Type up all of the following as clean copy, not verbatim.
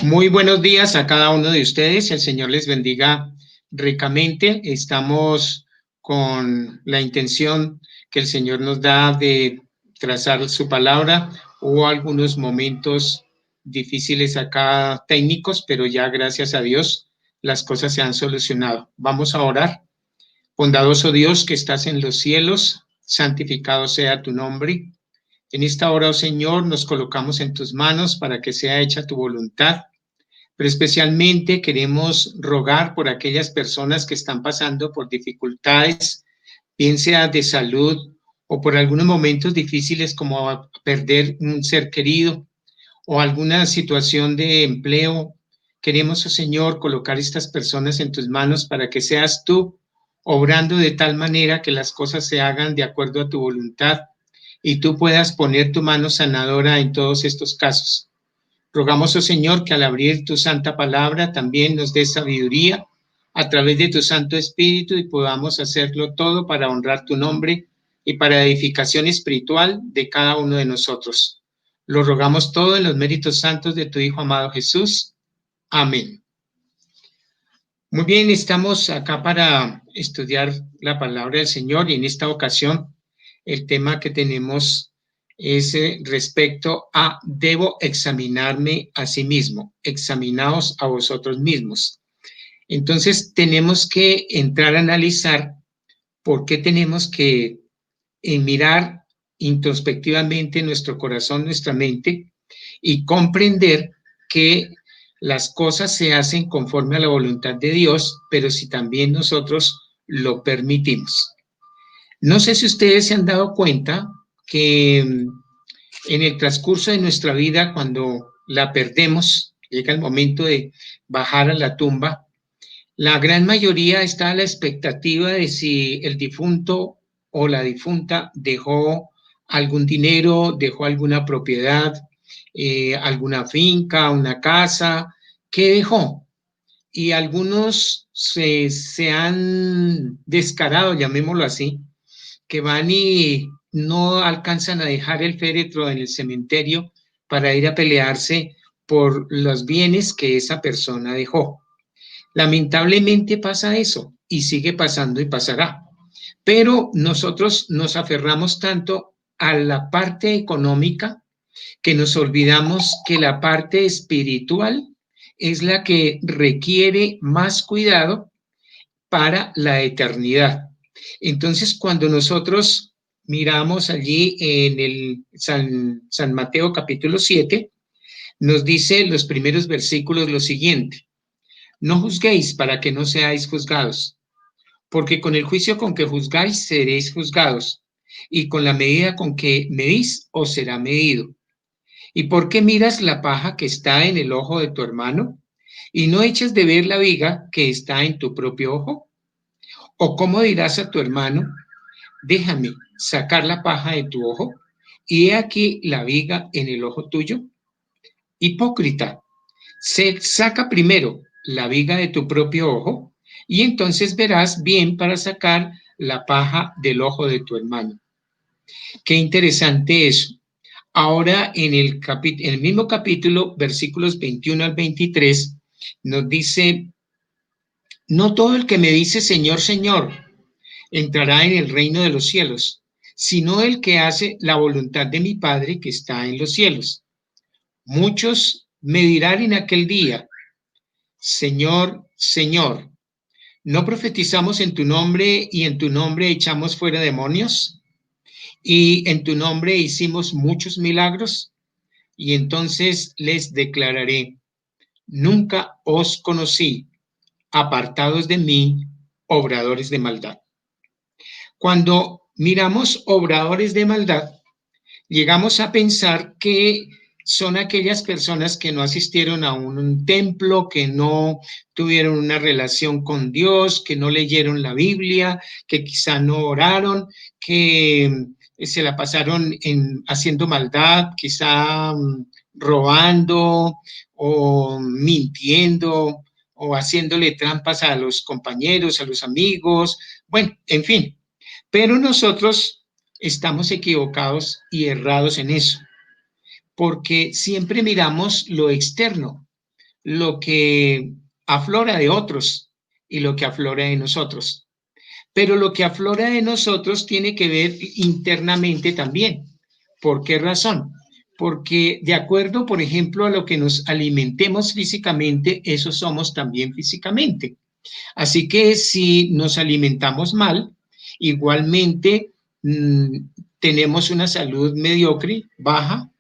Muy buenos días a cada uno de ustedes. El Señor les bendiga ricamente. Estamos con la intención que el Señor nos da de trazar su palabra. Hubo algunos momentos difíciles acá técnicos, pero ya gracias a Dios las cosas se han solucionado. Vamos a orar. Bondadoso Dios que estás en los cielos, santificado sea tu nombre. En esta hora, oh Señor, nos colocamos en tus manos para que sea hecha tu voluntad, pero especialmente queremos rogar por aquellas personas que están pasando por dificultades, bien sea de salud o por algunos momentos difíciles como perder un ser querido o alguna situación de empleo. Queremos, oh Señor, colocar estas personas en tus manos para que seas tú obrando de tal manera que las cosas se hagan de acuerdo a tu voluntad y tú puedas poner tu mano sanadora en todos estos casos. Rogamos, oh Señor, que al abrir tu santa palabra también nos dé sabiduría a través de tu Santo Espíritu y podamos hacerlo todo para honrar tu nombre y para edificación espiritual de cada uno de nosotros. Lo rogamos todo en los méritos santos de tu Hijo amado Jesús. Amén. Muy bien, estamos acá para estudiar la palabra del Señor y en esta ocasión el tema que tenemos es respecto a debo examinarme a sí mismo, examinaos a vosotros mismos. Entonces tenemos que entrar a analizar por qué tenemos que mirar introspectivamente nuestro corazón, nuestra mente y comprender que las cosas se hacen conforme a la voluntad de Dios, pero si también nosotros lo permitimos. No sé si ustedes se han dado cuenta que en el transcurso de nuestra vida, cuando la perdemos, llega el momento de bajar a la tumba, la gran mayoría está a la expectativa de si el difunto o la difunta dejó algún dinero, dejó alguna propiedad, alguna finca, una casa, ¿qué dejó? Y algunos se han descarado, llamémoslo así, que van y no alcanzan a dejar el féretro en el cementerio para ir a pelearse por los bienes que esa persona dejó. Lamentablemente pasa eso y sigue pasando y pasará. Pero nosotros nos aferramos tanto a la parte económica que nos olvidamos que la parte espiritual es la que requiere más cuidado para la eternidad. Entonces, cuando nosotros miramos allí en el San Mateo capítulo 7, nos dice los primeros versículos lo siguiente: no juzguéis para que no seáis juzgados, porque con el juicio con que juzgáis seréis juzgados, y con la medida con que medís os será medido. ¿Y por qué miras la paja que está en el ojo de tu hermano y no echas de ver la viga que está en tu propio ojo? ¿O cómo dirás a tu hermano, déjame sacar la paja de tu ojo y he aquí la viga en el ojo tuyo? Hipócrita, se saca primero la viga de tu propio ojo y entonces verás bien para sacar la paja del ojo de tu hermano. Qué interesante eso. Ahora en el mismo capítulo, versículos 21 al 23, nos dice, no todo el que me dice Señor, Señor, entrará en el reino de los cielos, sino el que hace la voluntad de mi Padre que está en los cielos. Muchos me dirán en aquel día, Señor, Señor, ¿no profetizamos en tu nombre y en tu nombre echamos fuera demonios? ¿Y en tu nombre hicimos muchos milagros? Y entonces les declararé, nunca os conocí, apartados de mí, obradores de maldad. Cuando miramos obradores de maldad, llegamos a pensar que son aquellas personas que no asistieron a un templo, que no tuvieron una relación con Dios, que no leyeron la Biblia, que quizá no oraron, que se la pasaron haciendo maldad, quizá robando o mintiendo o haciéndole trampas a los compañeros, a los amigos, bueno, en fin. Pero nosotros estamos equivocados y errados en eso, porque siempre miramos lo externo. lo que aflora de otros y lo que aflora de nosotros. Pero lo que aflora de nosotros tiene que ver internamente también. ¿Por qué razón? Porque de acuerdo, por ejemplo, a lo que nos alimentemos físicamente, eso somos también físicamente. Así que si nos alimentamos mal, igualmente tenemos una salud mediocre, baja,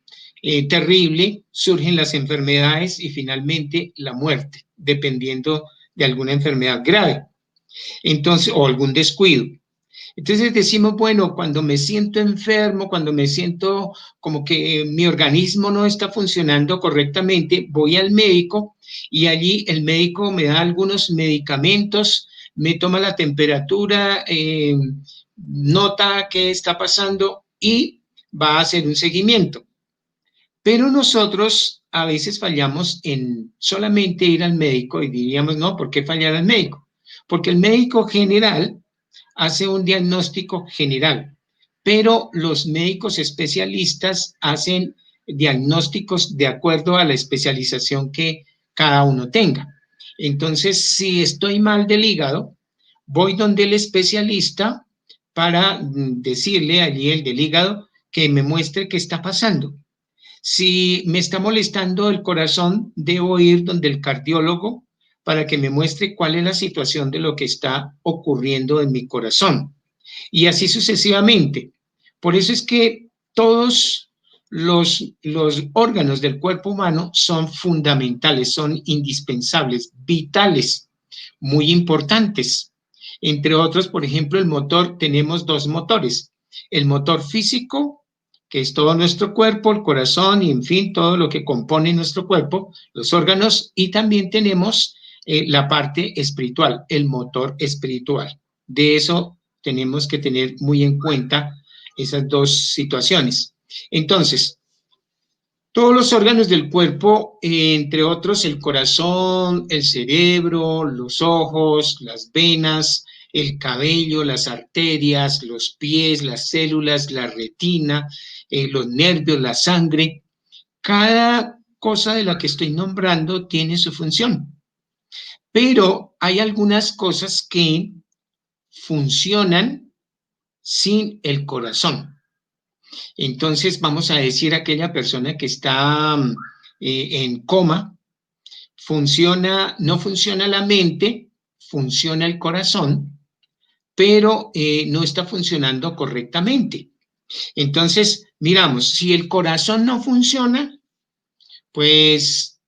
terrible, surgen las enfermedades y finalmente la muerte, dependiendo de alguna enfermedad grave. Entonces, o algún descuido. Entonces decimos, bueno, cuando me siento enfermo, cuando me siento como que mi organismo no está funcionando correctamente, voy al médico y allí el médico me da algunos medicamentos, me toma la temperatura, nota qué está pasando y va a hacer un seguimiento. Pero nosotros a veces fallamos en solamente ir al médico y diríamos, no, ¿por qué fallar al médico? Porque el médico general hace un diagnóstico general, pero los médicos especialistas hacen diagnósticos de acuerdo a la especialización que cada uno tenga. Entonces, si estoy mal del hígado, voy donde el especialista para decirle allí el del hígado que me muestre qué está pasando. Si me está molestando el corazón, debo ir donde el cardiólogo para que me muestre cuál es la situación de lo que está ocurriendo en mi corazón. Y así sucesivamente. Por eso es que todos los órganos del cuerpo humano son fundamentales, son indispensables, vitales, muy importantes. Entre otros, por ejemplo, el motor, tenemos dos motores. El motor físico, que es todo nuestro cuerpo, el corazón y, en fin, todo lo que compone nuestro cuerpo, los órganos, y también tenemos la parte espiritual, el motor espiritual. De eso tenemos que tener muy en cuenta esas dos situaciones. Entonces, todos los órganos del cuerpo, entre otros el corazón, el cerebro, los ojos, las venas, el cabello, las arterias, los pies, las células, la retina, los nervios, la sangre, cada cosa de la que estoy nombrando tiene su función. Pero hay algunas cosas que funcionan sin el corazón. Entonces, vamos a decir aquella persona que está en coma, no funciona la mente, funciona el corazón, pero no está funcionando correctamente. Entonces, miramos, si el corazón no funciona, pues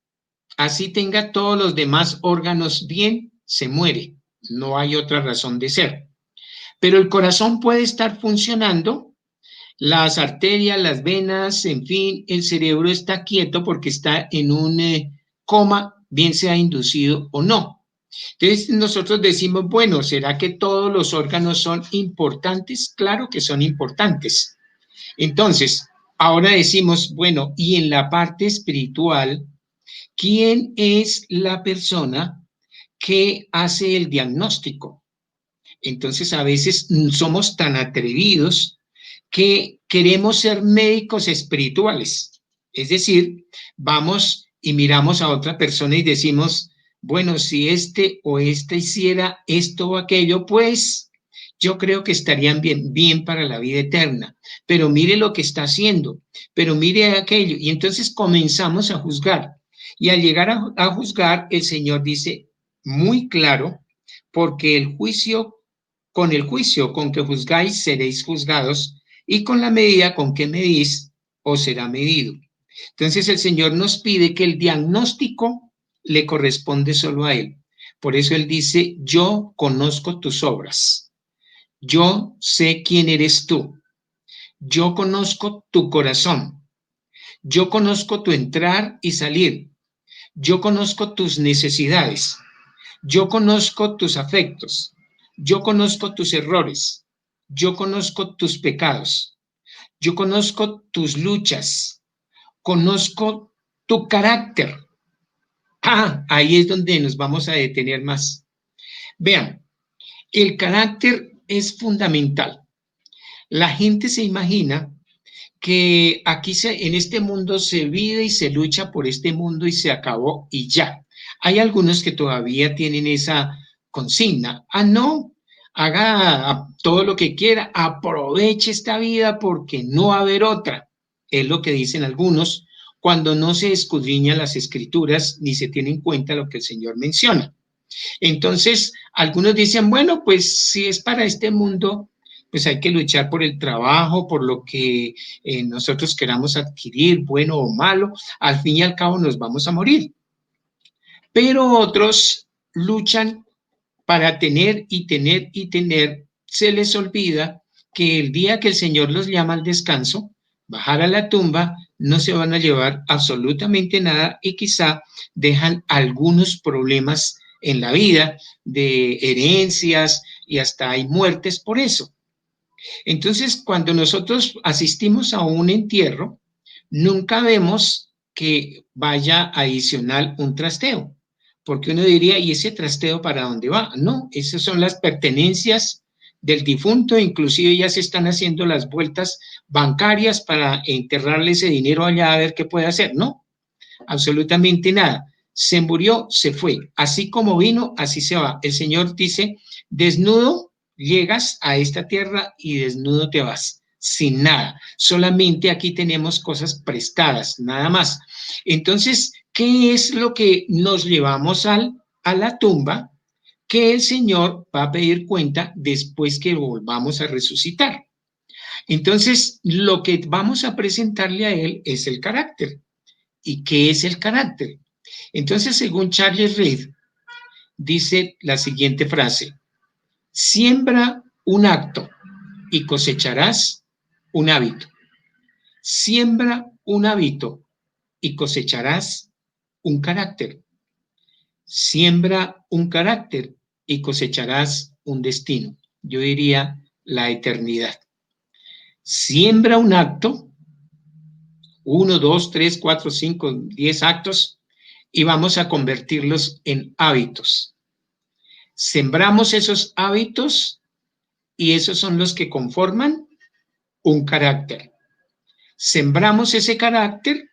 así tenga todos los demás órganos bien, se muere. No hay otra razón de ser. Pero el corazón puede estar funcionando, las arterias, las venas, en fin, el cerebro está quieto porque está en un coma, bien sea inducido o no. Entonces nosotros decimos, bueno, ¿será que todos los órganos son importantes? Claro que son importantes. Entonces, ahora decimos, bueno, y en la parte espiritual, ¿quién es la persona que hace el diagnóstico? Entonces, a veces somos tan atrevidos que queremos ser médicos espirituales. Es decir, vamos y miramos a otra persona y decimos, bueno, si este o esta hiciera esto o aquello, pues yo creo que estarían bien para la vida eterna. Pero mire lo que está haciendo, pero mire aquello. Y entonces comenzamos a juzgar. Y al llegar a juzgar, el Señor dice muy claro, porque con el juicio con que juzgáis seréis juzgados, y con la medida con que medís os será medido. Entonces el Señor nos pide que el diagnóstico le corresponde solo a Él. Por eso Él dice, yo conozco tus obras, yo sé quién eres tú, yo conozco tu corazón, yo conozco tu entrar y salir, yo conozco tus necesidades, yo conozco tus afectos, yo conozco tus errores, yo conozco tus pecados, yo conozco tus luchas, conozco tu carácter. Ahí es donde nos vamos a detener más. Vean, el carácter es fundamental. La gente se imagina que aquí en este mundo se vive y se lucha por este mundo y se acabó y ya. Hay algunos que todavía tienen esa consigna. Ah, no, haga todo lo que quiera, aproveche esta vida porque no va a haber otra. Es lo que dicen algunos cuando no se escudriñan las escrituras ni se tiene en cuenta lo que el Señor menciona. Entonces, algunos dicen, bueno, pues si es para este mundo, pues hay que luchar por el trabajo, por lo que nosotros queramos adquirir, bueno o malo, al fin y al cabo nos vamos a morir. Pero otros luchan para tener y tener y tener, se les olvida que el día que el Señor los llama al descanso, bajar a la tumba, no se van a llevar absolutamente nada y quizá dejan algunos problemas en la vida de herencias y hasta hay muertes por eso. Entonces, cuando nosotros asistimos a un entierro, nunca vemos que vaya adicional un trasteo, porque uno diría, ¿y ese trasteo para dónde va? No, esas son las pertenencias del difunto, inclusive ya se están haciendo las vueltas bancarias para enterrarle ese dinero allá a ver qué puede hacer. No, absolutamente nada. Se murió, se fue. Así como vino, así se va. El Señor dice, desnudo llegas a esta tierra y desnudo te vas, sin nada. Solamente aquí tenemos cosas prestadas, nada más. Entonces, ¿qué es lo que nos llevamos a la tumba? Que el Señor va a pedir cuenta después que volvamos a resucitar. Entonces, lo que vamos a presentarle a Él es el carácter. ¿Y qué es el carácter? Entonces, según Charles Reed, dice la siguiente frase: siembra un acto y cosecharás un hábito. Siembra un hábito y cosecharás un carácter. Siembra un carácter y cosecharás un destino. Yo diría la eternidad. Siembra un acto, 1, 2, 3, 4, 5, 10 actos, y vamos a convertirlos en hábitos. Sembramos esos hábitos y esos son los que conforman un carácter. Sembramos ese carácter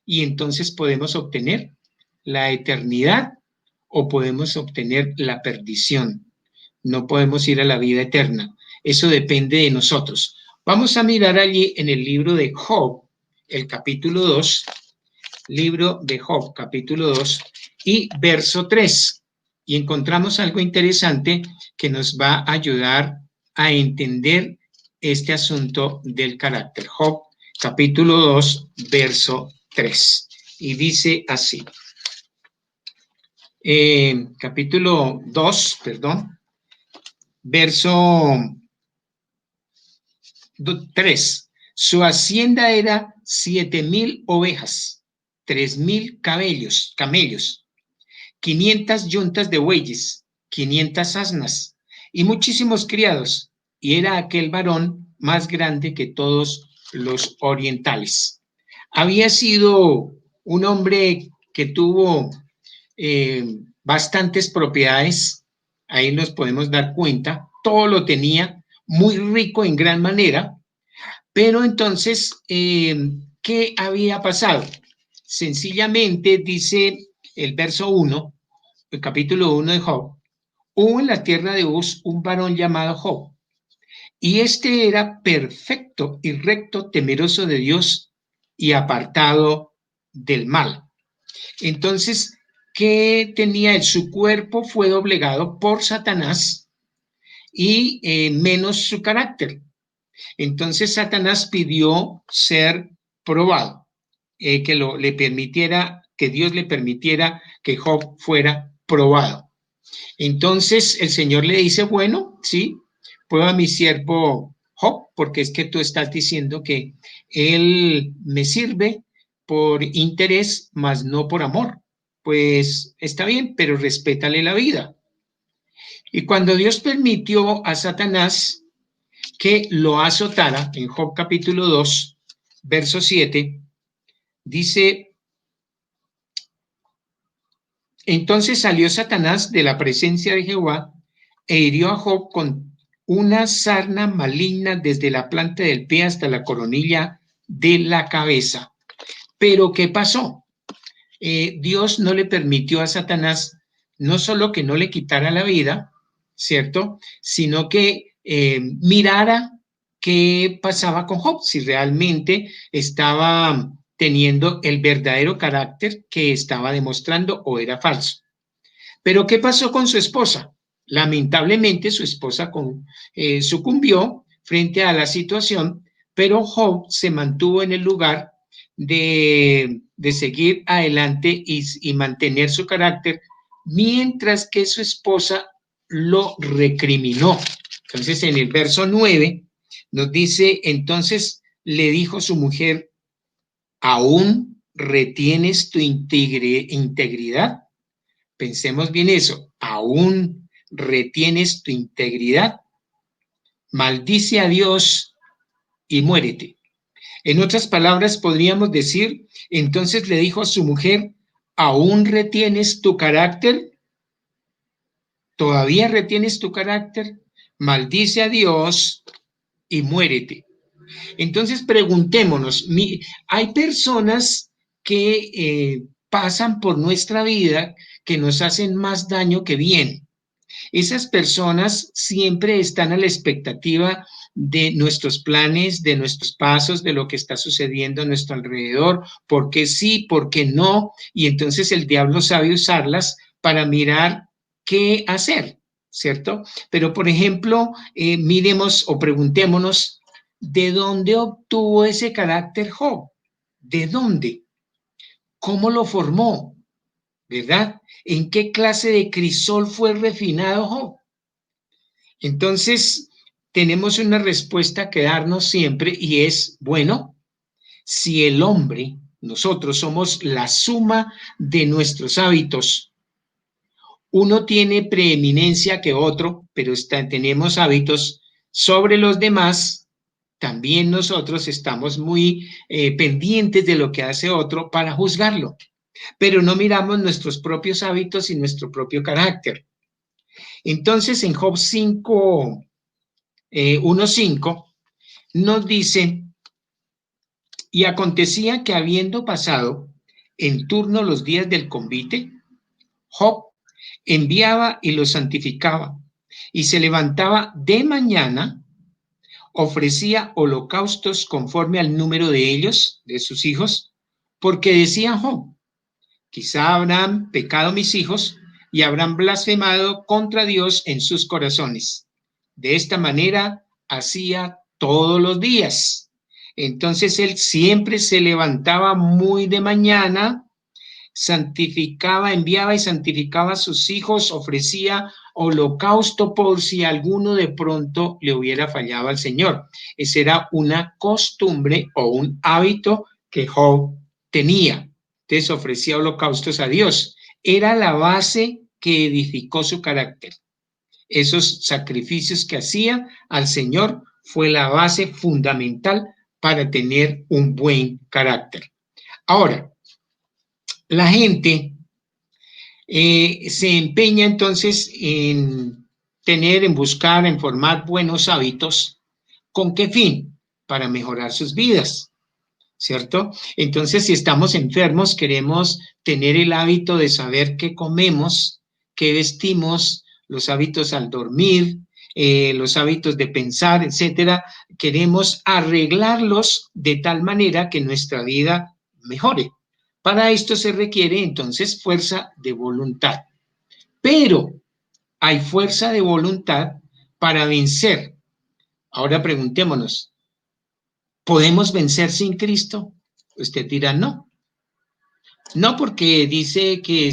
y entonces podemos obtener la eternidad o podemos obtener la perdición. No podemos ir a la vida eterna. Eso depende de nosotros. Vamos a mirar allí en el libro de Job, el capítulo 2, libro de Job, capítulo 2 y verso 3. Y encontramos algo interesante que nos va a ayudar a entender este asunto del carácter. Job, capítulo 2, verso 3. Y dice así. Capítulo 2, perdón, verso 3. Su hacienda era 7,000 ovejas, 3,000 camellos, 500 yuntas de bueyes, 500 asnas y muchísimos criados. Y era aquel varón más grande que todos los orientales. Había sido un hombre que tuvo bastantes propiedades, ahí nos podemos dar cuenta, todo lo tenía, muy rico en gran manera, pero entonces, ¿qué había pasado? Sencillamente dice el verso 1, el capítulo 1 de Job, hubo en la tierra de Uz un varón llamado Job, y este era perfecto y recto, temeroso de Dios y apartado del mal. Entonces, ¿qué tenía él? Su cuerpo fue doblegado por Satanás y menos su carácter. Entonces, Satanás pidió ser probado, le permitiera, que Dios le permitiera que Job fuera probado. Entonces, el Señor le dice, bueno, sí, prueba a mi siervo Job, porque es que tú estás diciendo que él me sirve por interés, mas no por amor. Pues está bien, pero respétale la vida. Y cuando Dios permitió a Satanás que lo azotara, en Job capítulo 2, verso 7, dice, entonces salió Satanás de la presencia de Jehová e hirió a Job con una sarna maligna desde la planta del pie hasta la coronilla de la cabeza. Pero ¿qué pasó? Dios no le permitió a Satanás no solo que no le quitara la vida, ¿cierto? Sino que mirara qué pasaba con Job, si realmente estaba teniendo el verdadero carácter que estaba demostrando o era falso. Pero ¿qué pasó con su esposa? Lamentablemente su esposa sucumbió frente a la situación, pero Job se mantuvo en el lugar de seguir adelante y mantener su carácter, mientras que su esposa lo recriminó. Entonces, en el verso 9 nos dice, entonces le dijo su mujer, ¿aún retienes tu integridad? Pensemos bien eso, ¿aún retienes tu integridad? Maldice a Dios y muérete. En otras palabras, podríamos decir, entonces le dijo a su mujer, ¿aún retienes tu carácter? ¿Todavía retienes tu carácter? Maldice a Dios y muérete. Entonces preguntémonos, hay personas que pasan por nuestra vida que nos hacen más daño que bien. Esas personas siempre están a la expectativa de nuestros planes, de nuestros pasos, de lo que está sucediendo a nuestro alrededor, por qué sí, por qué no, y entonces el diablo sabe usarlas para mirar qué hacer, ¿cierto? Pero, por ejemplo, miremos o preguntémonos, ¿de dónde obtuvo ese carácter Job? ¿De dónde? ¿Cómo lo formó? ¿Verdad? ¿En qué clase de crisol fue refinado Job? Entonces, tenemos una respuesta que darnos siempre y es, bueno, si el hombre, nosotros somos la suma de nuestros hábitos, uno tiene preeminencia que otro, pero tenemos hábitos sobre los demás, también nosotros estamos muy pendientes de lo que hace otro para juzgarlo, pero no miramos nuestros propios hábitos y nuestro propio carácter. Entonces, en Job 5, 1:5 nos dice, y acontecía que habiendo pasado en turno los días del convite, Job enviaba y los santificaba, y se levantaba de mañana, ofrecía holocaustos conforme al número de ellos, de sus hijos, porque decía Job, quizá habrán pecado mis hijos y habrán blasfemado contra Dios en sus corazones. De esta manera hacía todos los días. Entonces él siempre se levantaba muy de mañana, santificaba, enviaba y santificaba a sus hijos, ofrecía holocausto por si alguno de pronto le hubiera fallado al Señor. Esa era una costumbre o un hábito que Job tenía. Entonces ofrecía holocaustos a Dios. Era la base que edificó su carácter. Esos sacrificios que hacía al Señor fue la base fundamental para tener un buen carácter. Ahora, la gente se empeña entonces en buscar, en formar buenos hábitos. ¿Con qué fin? Para mejorar sus vidas, ¿cierto? Entonces, si estamos enfermos, queremos tener el hábito de saber qué comemos, qué vestimos, los hábitos al dormir, los hábitos de pensar, etcétera. Queremos arreglarlos de tal manera que nuestra vida mejore. Para esto se requiere entonces fuerza de voluntad. Pero hay fuerza de voluntad para vencer. Ahora preguntémonos, ¿podemos vencer sin Cristo? Usted dirá no. No, porque dice que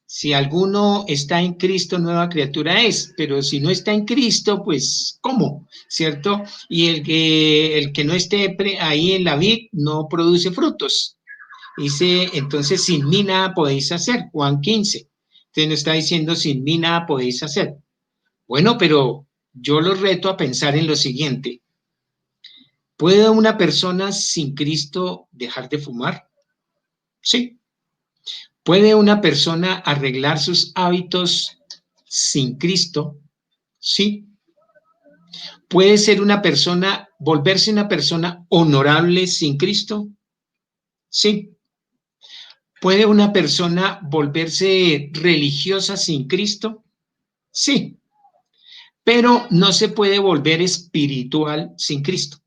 si alguno está en Cristo, nueva criatura es, pero si no está en Cristo, pues ¿cómo? ¿Cierto? Y el que no esté ahí en la vid no produce frutos. Dice, entonces sin mí nada podéis hacer, Juan 15. Entonces nos está diciendo, sin mí nada podéis hacer. Bueno, pero yo los reto a pensar en lo siguiente. ¿Puede una persona sin Cristo dejar de fumar? Sí. ¿Puede una persona arreglar sus hábitos sin Cristo? Sí. ¿Puede ser una persona, volverse una persona honorable sin Cristo? Sí. ¿Puede una persona volverse religiosa sin Cristo? Sí, pero no se puede volver espiritual sin Cristo.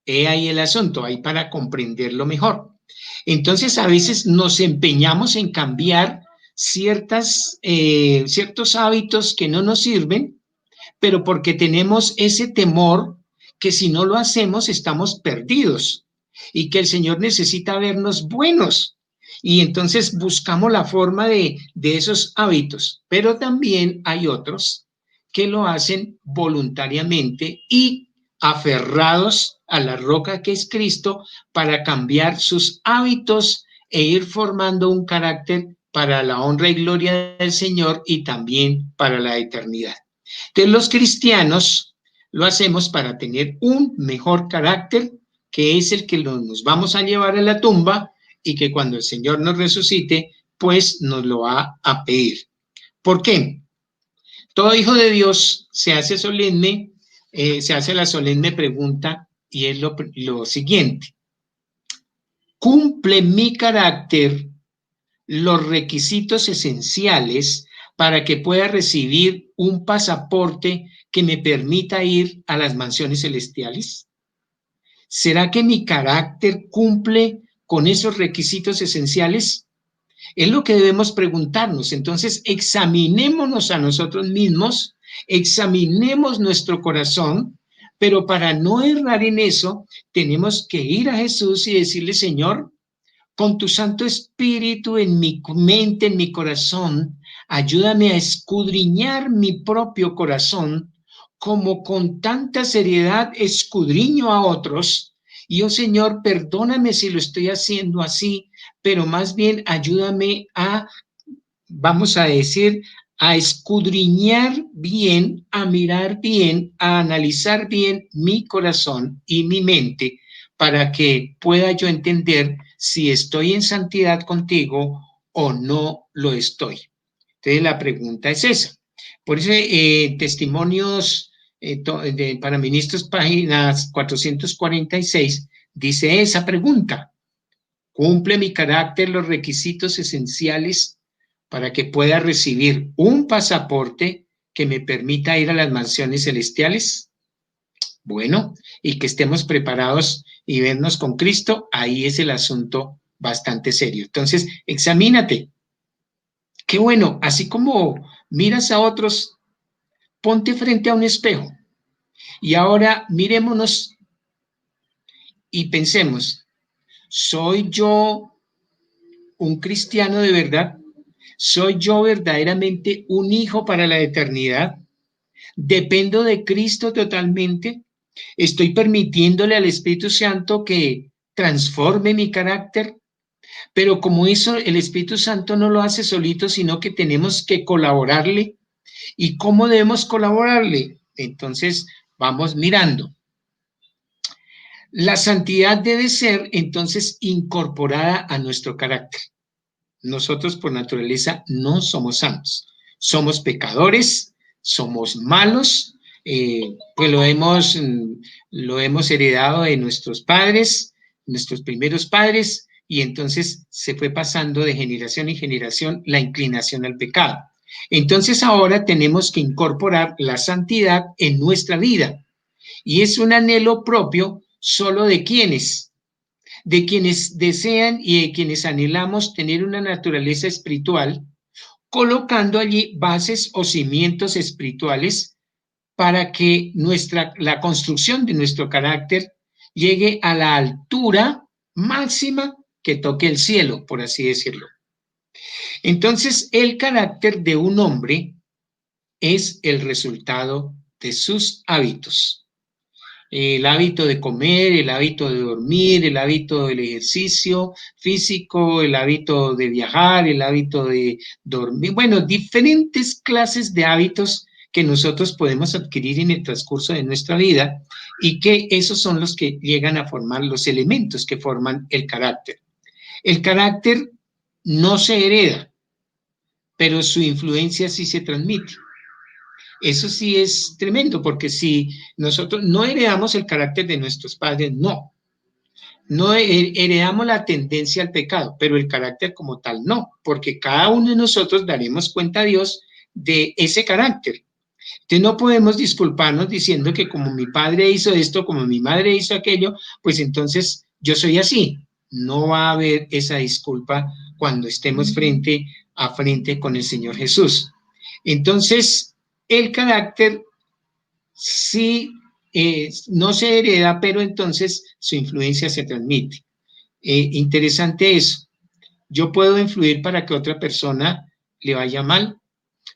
He ahí el asunto, ahí para comprenderlo mejor. Entonces, a veces nos empeñamos en cambiar ciertos hábitos que no nos sirven, pero porque tenemos ese temor que si no lo hacemos estamos perdidos y que el Señor necesita vernos buenos. Y entonces buscamos la forma de esos hábitos, pero también hay otros que lo hacen voluntariamente y aferrados a la roca que es Cristo para cambiar sus hábitos e ir formando un carácter para la honra y gloria del Señor y también para la eternidad. Entonces los cristianos lo hacemos para tener un mejor carácter, que es el que nos vamos a llevar a la tumba y que cuando el Señor nos resucite, pues nos lo va a pedir. ¿Por qué? Todo hijo de Dios se hace la solemne pregunta y es lo siguiente. ¿Cumple mi carácter los requisitos esenciales para que pueda recibir un pasaporte que me permita ir a las mansiones celestiales? ¿Será que mi carácter cumple con esos requisitos esenciales? Es lo que debemos preguntarnos. Entonces, examinémonos a nosotros mismos, examinemos nuestro corazón, pero para no errar en eso, tenemos que ir a Jesús y decirle, Señor, con tu Santo Espíritu en mi mente, en mi corazón, ayúdame a escudriñar mi propio corazón, como con tanta seriedad escudriño a otros. Y oh Señor, perdóname si lo estoy haciendo así, pero más bien ayúdame a, vamos a decir, a escudriñar bien, a mirar bien, a analizar bien mi corazón y mi mente para que pueda yo entender si estoy en santidad contigo o no lo estoy. Entonces la pregunta es esa. Por eso Testimonios para Ministros, páginas 446, dice esa pregunta. ¿Cumple mi carácter los requisitos esenciales para que pueda recibir un pasaporte que me permita ir a las mansiones celestiales? Bueno, y que estemos preparados y vernos con Cristo, ahí es el asunto bastante serio. Entonces, examínate. Qué bueno, así como miras a otros, ponte frente a un espejo y ahora mirémonos y pensemos, ¿soy yo un cristiano de verdad? ¿Soy yo verdaderamente un hijo para la eternidad? ¿Dependo de Cristo totalmente? ¿Estoy permitiéndole al Espíritu Santo que transforme mi carácter? Pero como eso el Espíritu Santo no lo hace solito, sino que tenemos que colaborarle. ¿Y cómo debemos colaborarle? Entonces, vamos mirando. La santidad debe ser entonces incorporada a nuestro carácter. Nosotros por naturaleza no somos santos, somos pecadores, somos malos, pues lo hemos heredado de nuestros padres, nuestros primeros padres, y entonces se fue pasando de generación en generación la inclinación al pecado. Entonces ahora tenemos que incorporar la santidad en nuestra vida, y es un anhelo propio solo de quienes desean y de quienes anhelamos tener una naturaleza espiritual, colocando allí bases o cimientos espirituales para que la construcción de nuestro carácter llegue a la altura máxima que toque el cielo, por así decirlo. Entonces, el carácter de un hombre es el resultado de sus hábitos. El hábito de comer, el hábito de dormir, el hábito del ejercicio físico, el hábito de viajar, el hábito de dormir, bueno, diferentes clases de hábitos que nosotros podemos adquirir en el transcurso de nuestra vida y que esos son los que llegan a formar los elementos que forman el carácter. El carácter no se hereda, pero su influencia sí se transmite. Eso sí es tremendo, porque si nosotros no heredamos el carácter de nuestros padres, no. No heredamos la tendencia al pecado, pero el carácter como tal no, porque cada uno de nosotros daremos cuenta a Dios de ese carácter. Entonces no podemos disculparnos diciendo que como mi padre hizo esto, como mi madre hizo aquello, pues entonces yo soy así. No va a haber esa disculpa cuando estemos frente a frente con el Señor Jesús. Entonces, el carácter sí no se hereda, pero entonces su influencia se transmite. Interesante eso. Yo puedo influir para que otra persona le vaya mal,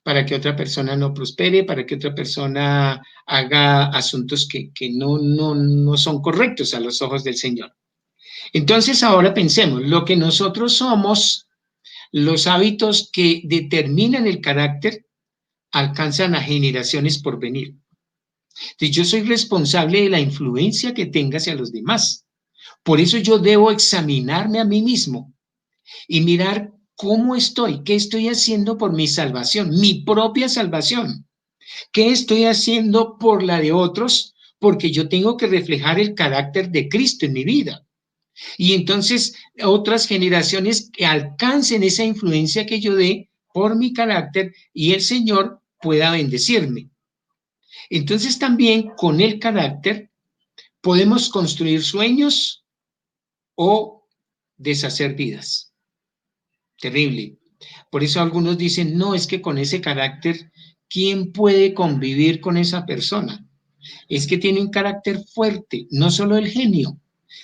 para que otra persona no prospere, para que otra persona haga asuntos que no son correctos a los ojos del Señor. Entonces ahora pensemos, lo que nosotros somos, los hábitos que determinan el carácter, alcanzan a generaciones por venir. Entonces yo soy responsable de la influencia que tenga hacia los demás. Por eso yo debo examinarme a mí mismo y mirar cómo estoy, qué estoy haciendo por mi salvación, mi propia salvación. ¿Qué estoy haciendo por la de otros? Porque yo tengo que reflejar el carácter de Cristo en mi vida. Y entonces otras generaciones que alcancen esa influencia que yo dé por mi carácter y el Señor pueda bendecirme. Entonces también con el carácter podemos construir sueños o deshacer vidas. Terrible. Por eso algunos dicen, no, es que con ese carácter, ¿quién puede convivir con esa persona? Es que tiene un carácter fuerte, no solo el genio,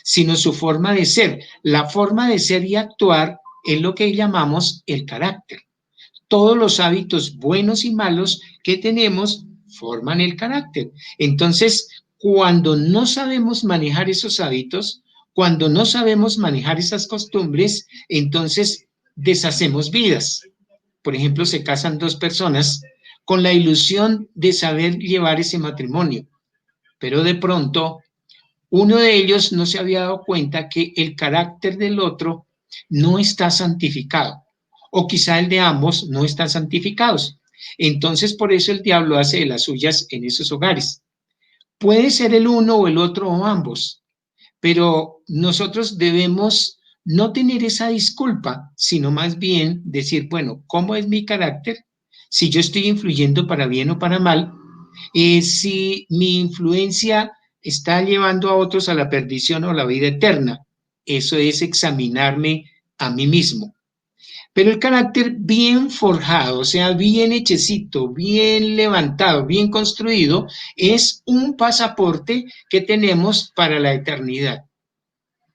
sino su forma de ser. La forma de ser y actuar es lo que llamamos el carácter. Todos los hábitos buenos y malos que tenemos forman el carácter. Entonces, cuando no sabemos manejar esos hábitos, cuando no sabemos manejar esas costumbres, entonces deshacemos vidas. Por ejemplo, se casan dos personas con la ilusión de saber llevar ese matrimonio, pero de pronto uno de ellos no se había dado cuenta que el carácter del otro no está santificado, o quizá el de ambos no están santificados. Entonces, por eso el diablo hace de las suyas en esos hogares. Puede ser el uno o el otro o ambos, pero nosotros debemos no tener esa disculpa, sino más bien decir, bueno, ¿cómo es mi carácter? Si yo estoy influyendo para bien o para mal, si mi influencia está llevando a otros a la perdición o a la vida eterna. Eso es examinarme a mí mismo. Pero el carácter bien forjado, o sea, bien hechecito, bien levantado, bien construido, es un pasaporte que tenemos para la eternidad.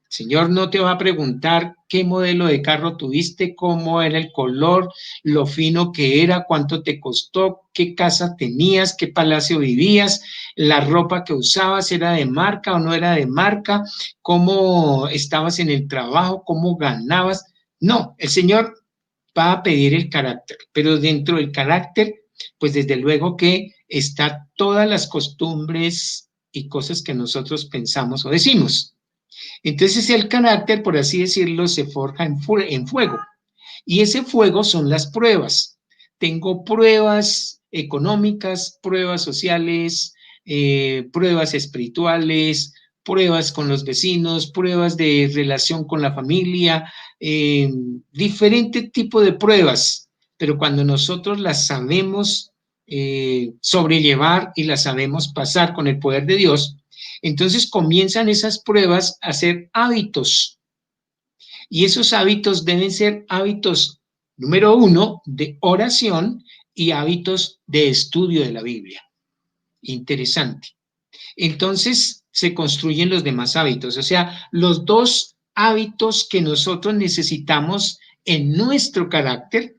El Señor no te va a preguntar qué modelo de carro tuviste, cómo era el color, lo fino que era, cuánto te costó, qué casa tenías, qué palacio vivías, la ropa que usabas era de marca o no era de marca, cómo estabas en el trabajo, cómo ganabas. No, el Señor va a pedir el carácter, pero dentro del carácter, pues desde luego que está todas las costumbres y cosas que nosotros pensamos o decimos. Entonces el carácter, por así decirlo, se forja en fuego. Y ese fuego son las pruebas. Tengo pruebas económicas, pruebas sociales, pruebas espirituales, pruebas con los vecinos, pruebas de relación con la familia, diferente tipo de pruebas. Pero cuando nosotros las sabemos sobrellevar y las sabemos pasar con el poder de Dios, entonces comienzan esas pruebas a ser hábitos. Y esos hábitos deben ser hábitos, número uno, de oración y hábitos de estudio de la Biblia. Interesante. Entonces se construyen los demás hábitos. O sea, los dos hábitos que nosotros necesitamos en nuestro carácter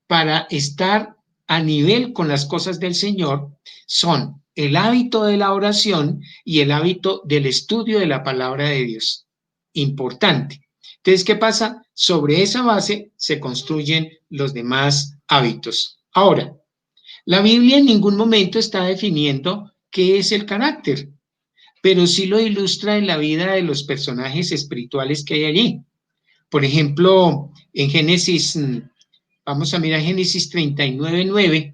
para estar a nivel con las cosas del Señor son el hábito de la oración y el hábito del estudio de la palabra de Dios. Importante. Entonces, ¿qué pasa? Sobre esa base se construyen los demás hábitos. Ahora, la Biblia en ningún momento está definiendo qué es el carácter, pero sí lo ilustra en la vida de los personajes espirituales que hay allí. Por ejemplo, en Génesis, vamos a mirar Génesis 39:9,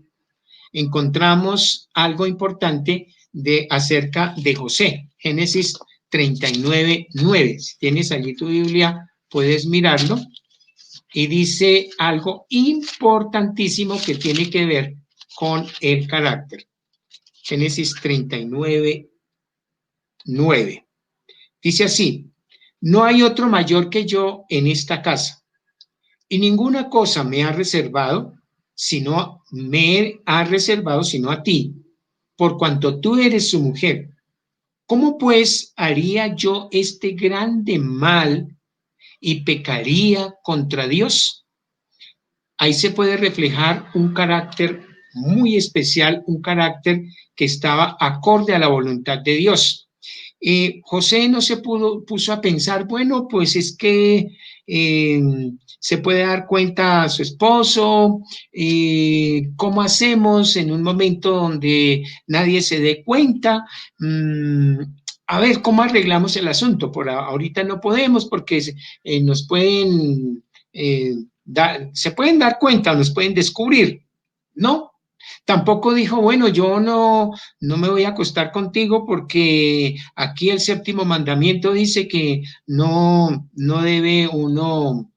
encontramos algo importante acerca de José. Génesis 39:9. Si tienes allí tu Biblia, puedes mirarlo. Y dice algo importantísimo que tiene que ver con el carácter. Génesis 39:9. Dice así: no hay otro mayor que yo en esta casa, y ninguna cosa me ha reservado, sino a ti, por cuanto tú eres su mujer. ¿Cómo pues haría yo este grande mal y pecaría contra Dios? Ahí se puede reflejar un carácter muy especial, un carácter que estaba acorde a la voluntad de Dios. José no se puso a pensar, bueno, pues es que se puede dar cuenta a su esposo, ¿cómo hacemos en un momento donde nadie se dé cuenta? A ver, ¿cómo arreglamos el asunto? Por ahorita no podemos porque nos pueden, se pueden dar cuenta, nos pueden descubrir. No, tampoco dijo, bueno, yo no me voy a acostar contigo porque aquí el séptimo mandamiento dice que no debe uno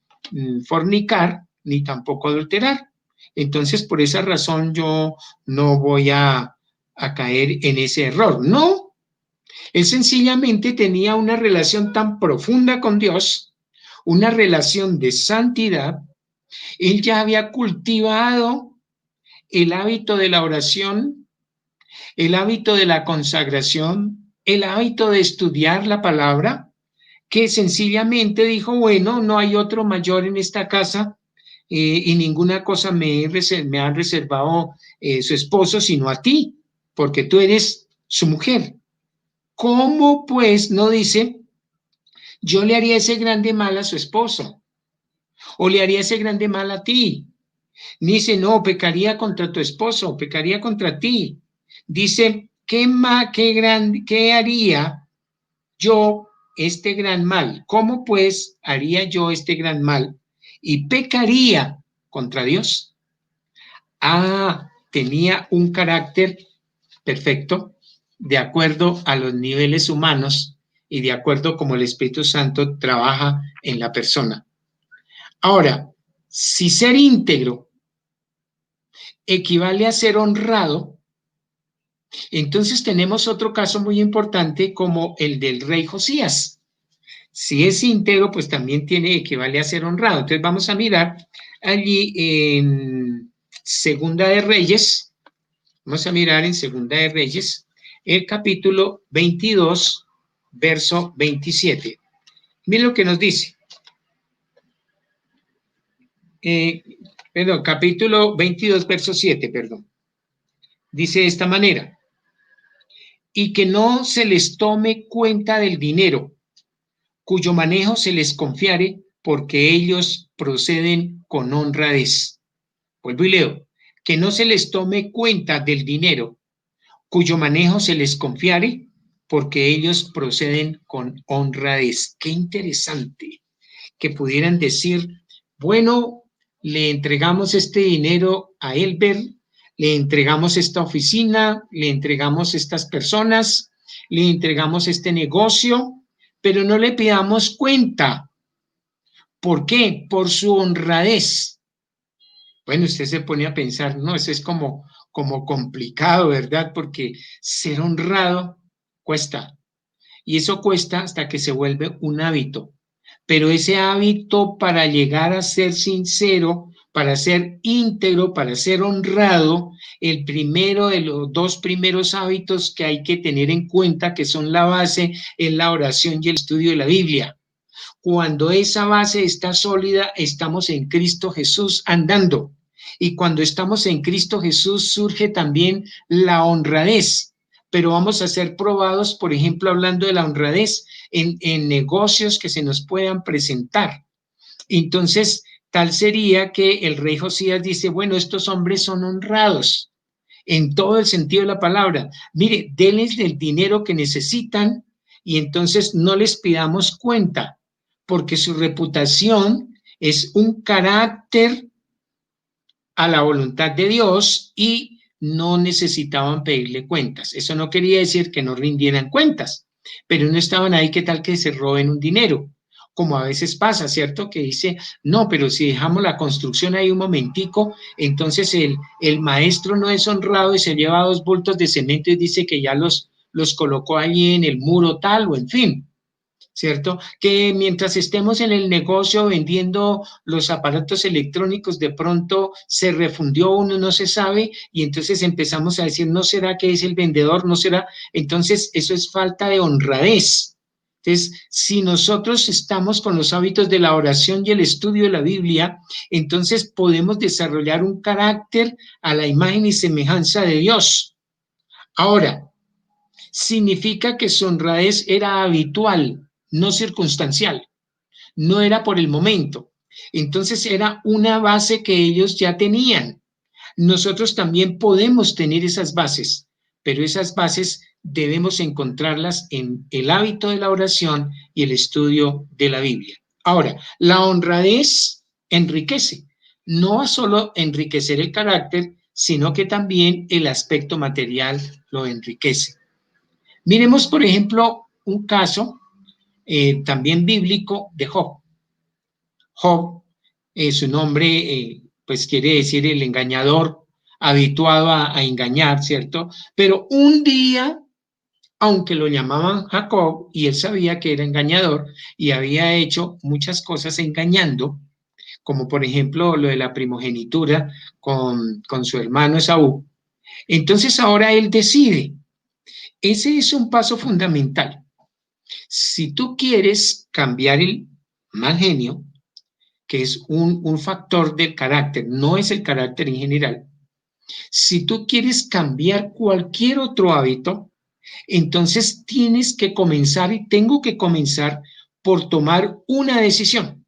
fornicar ni tampoco adulterar. Entonces, por esa razón yo no voy a caer en ese error. No, él sencillamente tenía una relación tan profunda con Dios, una relación de santidad. Él ya había cultivado el hábito de la oración, el hábito de la consagración, el hábito de estudiar la palabra, que sencillamente dijo, bueno, no hay otro mayor en esta casa y ninguna cosa me ha reservado su esposo, sino a ti, porque tú eres su mujer. ¿Cómo pues no dice, yo le haría ese grande mal a su esposo, o le haría ese grande mal a ti? Dice, no, pecaría contra tu esposo, pecaría contra ti. Dice, ¿qué haría yo este gran mal? ¿Cómo pues haría yo este gran mal? Y pecaría contra Dios. Tenía un carácter perfecto, de acuerdo a los niveles humanos y de acuerdo como el Espíritu Santo trabaja en la persona. Ahora, si ser íntegro equivale a ser honrado, entonces tenemos otro caso muy importante como el del rey Josías. Si es íntegro, pues también equivale a ser honrado. Entonces vamos a mirar allí en Segunda de Reyes, vamos a mirar en Segunda de Reyes, el capítulo 22, verso 27. Miren lo que nos dice. Capítulo 22, verso 7, perdón. Dice de esta manera: y que no se les tome cuenta del dinero, cuyo manejo se les confiare, porque ellos proceden con honradez. Vuelvo y leo: que no se les tome cuenta del dinero, cuyo manejo se les confiare, porque ellos proceden con honradez. Qué interesante que pudieran decir, bueno, le entregamos este dinero a Elber, le entregamos esta oficina, le entregamos estas personas, le entregamos este negocio, pero no le pidamos cuenta. ¿Por qué? Por su honradez. Bueno, usted se pone a pensar, no, eso es como complicado, ¿verdad? Porque ser honrado cuesta. Y eso cuesta hasta que se vuelve un hábito. Pero ese hábito, para llegar a ser sincero, para ser íntegro, para ser honrado, el primero de los dos primeros hábitos que hay que tener en cuenta, que son la base, es la oración y el estudio de la Biblia. Cuando esa base está sólida, estamos en Cristo Jesús andando. Y cuando estamos en Cristo Jesús surge también la honradez. Pero vamos a ser probados, por ejemplo, hablando de la honradez, en negocios que se nos puedan presentar. Entonces, tal sería que el rey Josías dice, bueno, estos hombres son honrados en todo el sentido de la palabra. Mire, denles el dinero que necesitan y entonces no les pidamos cuenta, porque su reputación es un carácter a la voluntad de Dios y no necesitaban pedirle cuentas. Eso no quería decir que no rindieran cuentas, pero no estaban ahí, ¿qué tal que se roben un dinero? Como a veces pasa, ¿cierto? Que dice, no, pero si dejamos la construcción ahí un momentico, entonces el maestro no es honrado y se lleva 2 bultos de cemento y dice que ya los colocó allí en el muro tal o en fin. ¿Cierto? Que mientras estemos en el negocio vendiendo los aparatos electrónicos, de pronto se refundió uno, no se sabe, y entonces empezamos a decir, ¿no será que es el vendedor? ¿No será? Entonces, eso es falta de honradez. Entonces, si nosotros estamos con los hábitos de la oración y el estudio de la Biblia, entonces podemos desarrollar un carácter a la imagen y semejanza de Dios. Ahora, significa que su honradez era habitual, no circunstancial, no era por el momento. Entonces era una base que ellos ya tenían. Nosotros también podemos tener esas bases, pero esas bases debemos encontrarlas en el hábito de la oración y el estudio de la Biblia. Ahora, la honradez enriquece, no va solo enriquecer el carácter, sino que también el aspecto material lo enriquece. Miremos, por ejemplo, un caso también bíblico de Job. Job, su nombre, pues quiere decir el engañador, habituado a engañar, ¿cierto? Pero un día, aunque lo llamaban Jacob y él sabía que era engañador y había hecho muchas cosas engañando, como por ejemplo lo de la primogenitura con su hermano Esaú, entonces ahora él decide. Ese es un paso fundamental. Si tú quieres cambiar el mal genio, que es un factor del carácter, no es el carácter en general, si tú quieres cambiar cualquier otro hábito, entonces tienes que comenzar y tengo que comenzar por tomar una decisión.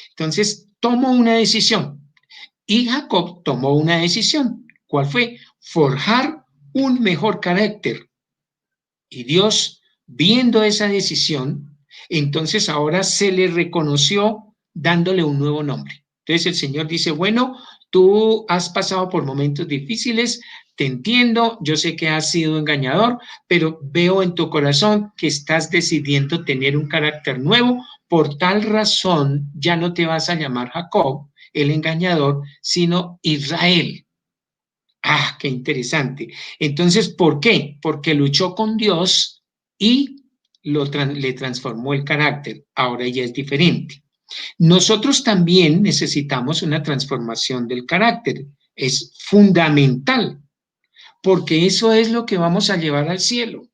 Entonces, tomo una decisión y Jacob tomó una decisión. ¿Cuál fue? Forjar un mejor carácter. Y Dios, viendo esa decisión, entonces ahora se le reconoció dándole un nuevo nombre. Entonces el Señor dice, bueno, tú has pasado por momentos difíciles, te entiendo, yo sé que has sido engañador, pero veo en tu corazón que estás decidiendo tener un carácter nuevo, por tal razón ya no te vas a llamar Jacob, el engañador, sino Israel. Ah, qué interesante. Entonces, ¿por qué? Porque luchó con Dios y le transformó el carácter. Ahora ya es diferente. Nosotros también necesitamos una transformación del carácter. Es fundamental, porque eso es lo que vamos a llevar al cielo.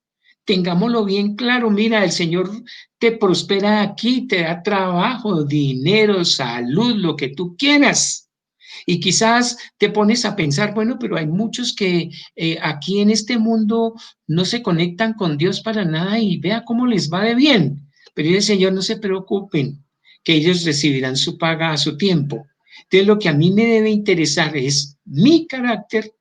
Tengámoslo bien claro, mira, el Señor te prospera aquí, te da trabajo, dinero, salud, lo que tú quieras. Y quizás te pones a pensar, bueno, pero hay muchos que aquí en este mundo no se conectan con Dios para nada y vea cómo les va de bien. Pero el Señor, no se preocupen, que ellos recibirán su paga a su tiempo. Entonces, lo que a mí me debe interesar es mi carácter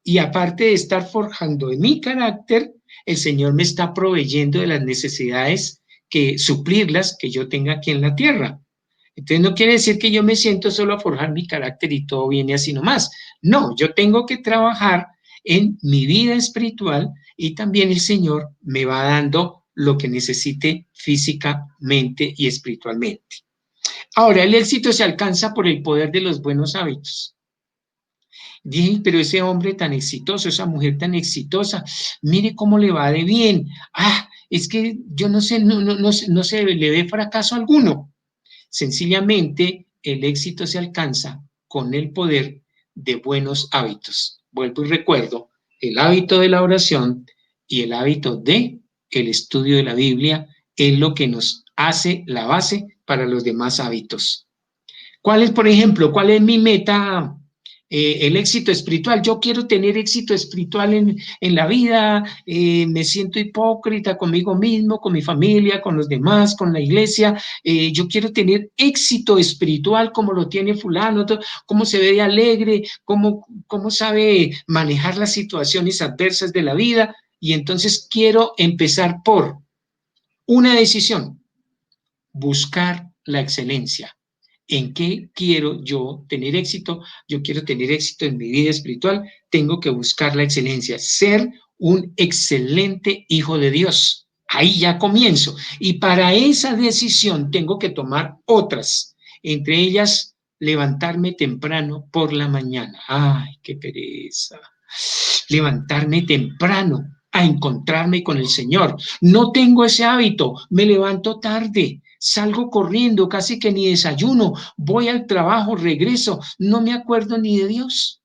y aparte de estar forjando en mi carácter, el Señor me está proveyendo de las necesidades que suplirlas que yo tenga aquí en la tierra. Entonces no quiere decir que yo me siento solo a forjar mi carácter y todo viene así nomás. No, yo tengo que trabajar en mi vida espiritual y también el Señor me va dando lo que necesite físicamente y espiritualmente. Ahora, el éxito se alcanza por el poder de los buenos hábitos. Dije, pero ese hombre tan exitoso, esa mujer tan exitosa, mire cómo le va de bien. Ah, es que yo no sé, no se le ve fracaso alguno. Sencillamente, el éxito se alcanza con el poder de buenos hábitos. Vuelvo y recuerdo, el hábito de la oración y el hábito de el estudio de la Biblia es lo que nos hace la base para los demás hábitos. ¿Cuál es, por ejemplo, cuál es mi meta? El éxito espiritual. Yo quiero tener éxito espiritual en la vida, me siento hipócrita conmigo mismo, con mi familia, con los demás, con la iglesia. Yo quiero tener éxito espiritual como lo tiene fulano, cómo se ve de alegre, cómo sabe manejar las situaciones adversas de la vida. Y entonces quiero empezar por una decisión, buscar la excelencia. ¿En qué quiero yo tener éxito? Yo quiero tener éxito en mi vida espiritual, tengo que buscar la excelencia, ser un excelente hijo de Dios. Ahí ya comienzo. Y para esa decisión tengo que tomar otras, entre ellas levantarme temprano por la mañana. Ay, qué pereza. Levantarme temprano a encontrarme con el Señor. No tengo ese hábito, me levanto tarde, salgo corriendo, casi que ni desayuno, voy al trabajo, regreso, no me acuerdo ni de Dios.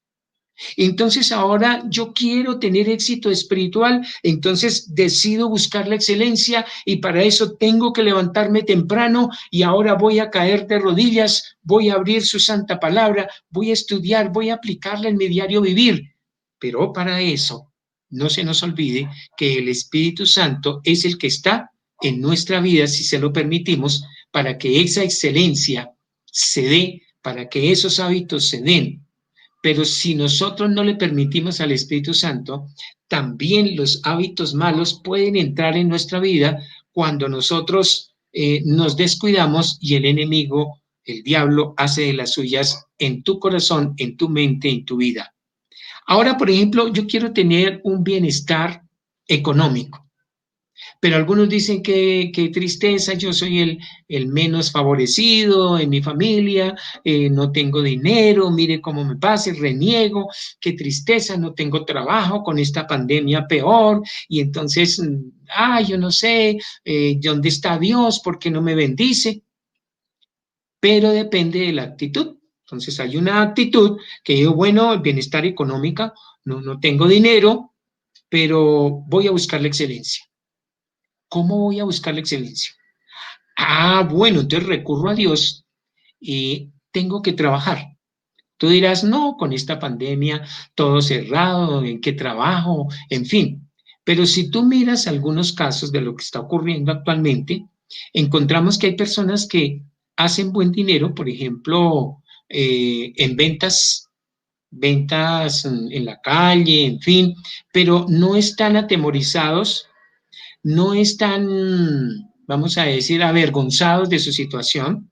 Entonces ahora yo quiero tener éxito espiritual, entonces decido buscar la excelencia y para eso tengo que levantarme temprano y ahora voy a caer de rodillas, voy a abrir su santa palabra, voy a estudiar, voy a aplicarla en mi diario vivir. Pero para eso no se nos olvide que el Espíritu Santo es el que está en nuestra vida, si se lo permitimos, para que esa excelencia se dé, para que esos hábitos se den. Pero si nosotros no le permitimos al Espíritu Santo, también los hábitos malos pueden entrar en nuestra vida cuando nosotros nos descuidamos y el enemigo, el diablo, hace de las suyas en tu corazón, en tu mente, en tu vida. Ahora, por ejemplo, yo quiero tener un bienestar económico. Pero algunos dicen que tristeza, yo soy el menos favorecido en mi familia, no tengo dinero, mire cómo me pasa, reniego, qué tristeza, no tengo trabajo, con esta pandemia peor, y entonces, yo no sé, ¿dónde está Dios? ¿Por qué no me bendice? Pero depende de la actitud. Entonces hay una actitud que digo, bueno, el bienestar económico, no tengo dinero, pero voy a buscar la excelencia. ¿Cómo voy a buscar la excelencia? Bueno, entonces recurro a Dios y tengo que trabajar. Tú dirás, no, con esta pandemia, todo cerrado, ¿en qué trabajo? En fin. Pero si tú miras algunos casos de lo que está ocurriendo actualmente, encontramos que hay personas que hacen buen dinero, por ejemplo, en ventas en la calle, en fin, pero no están atemorizados, no están, vamos a decir, avergonzados de su situación.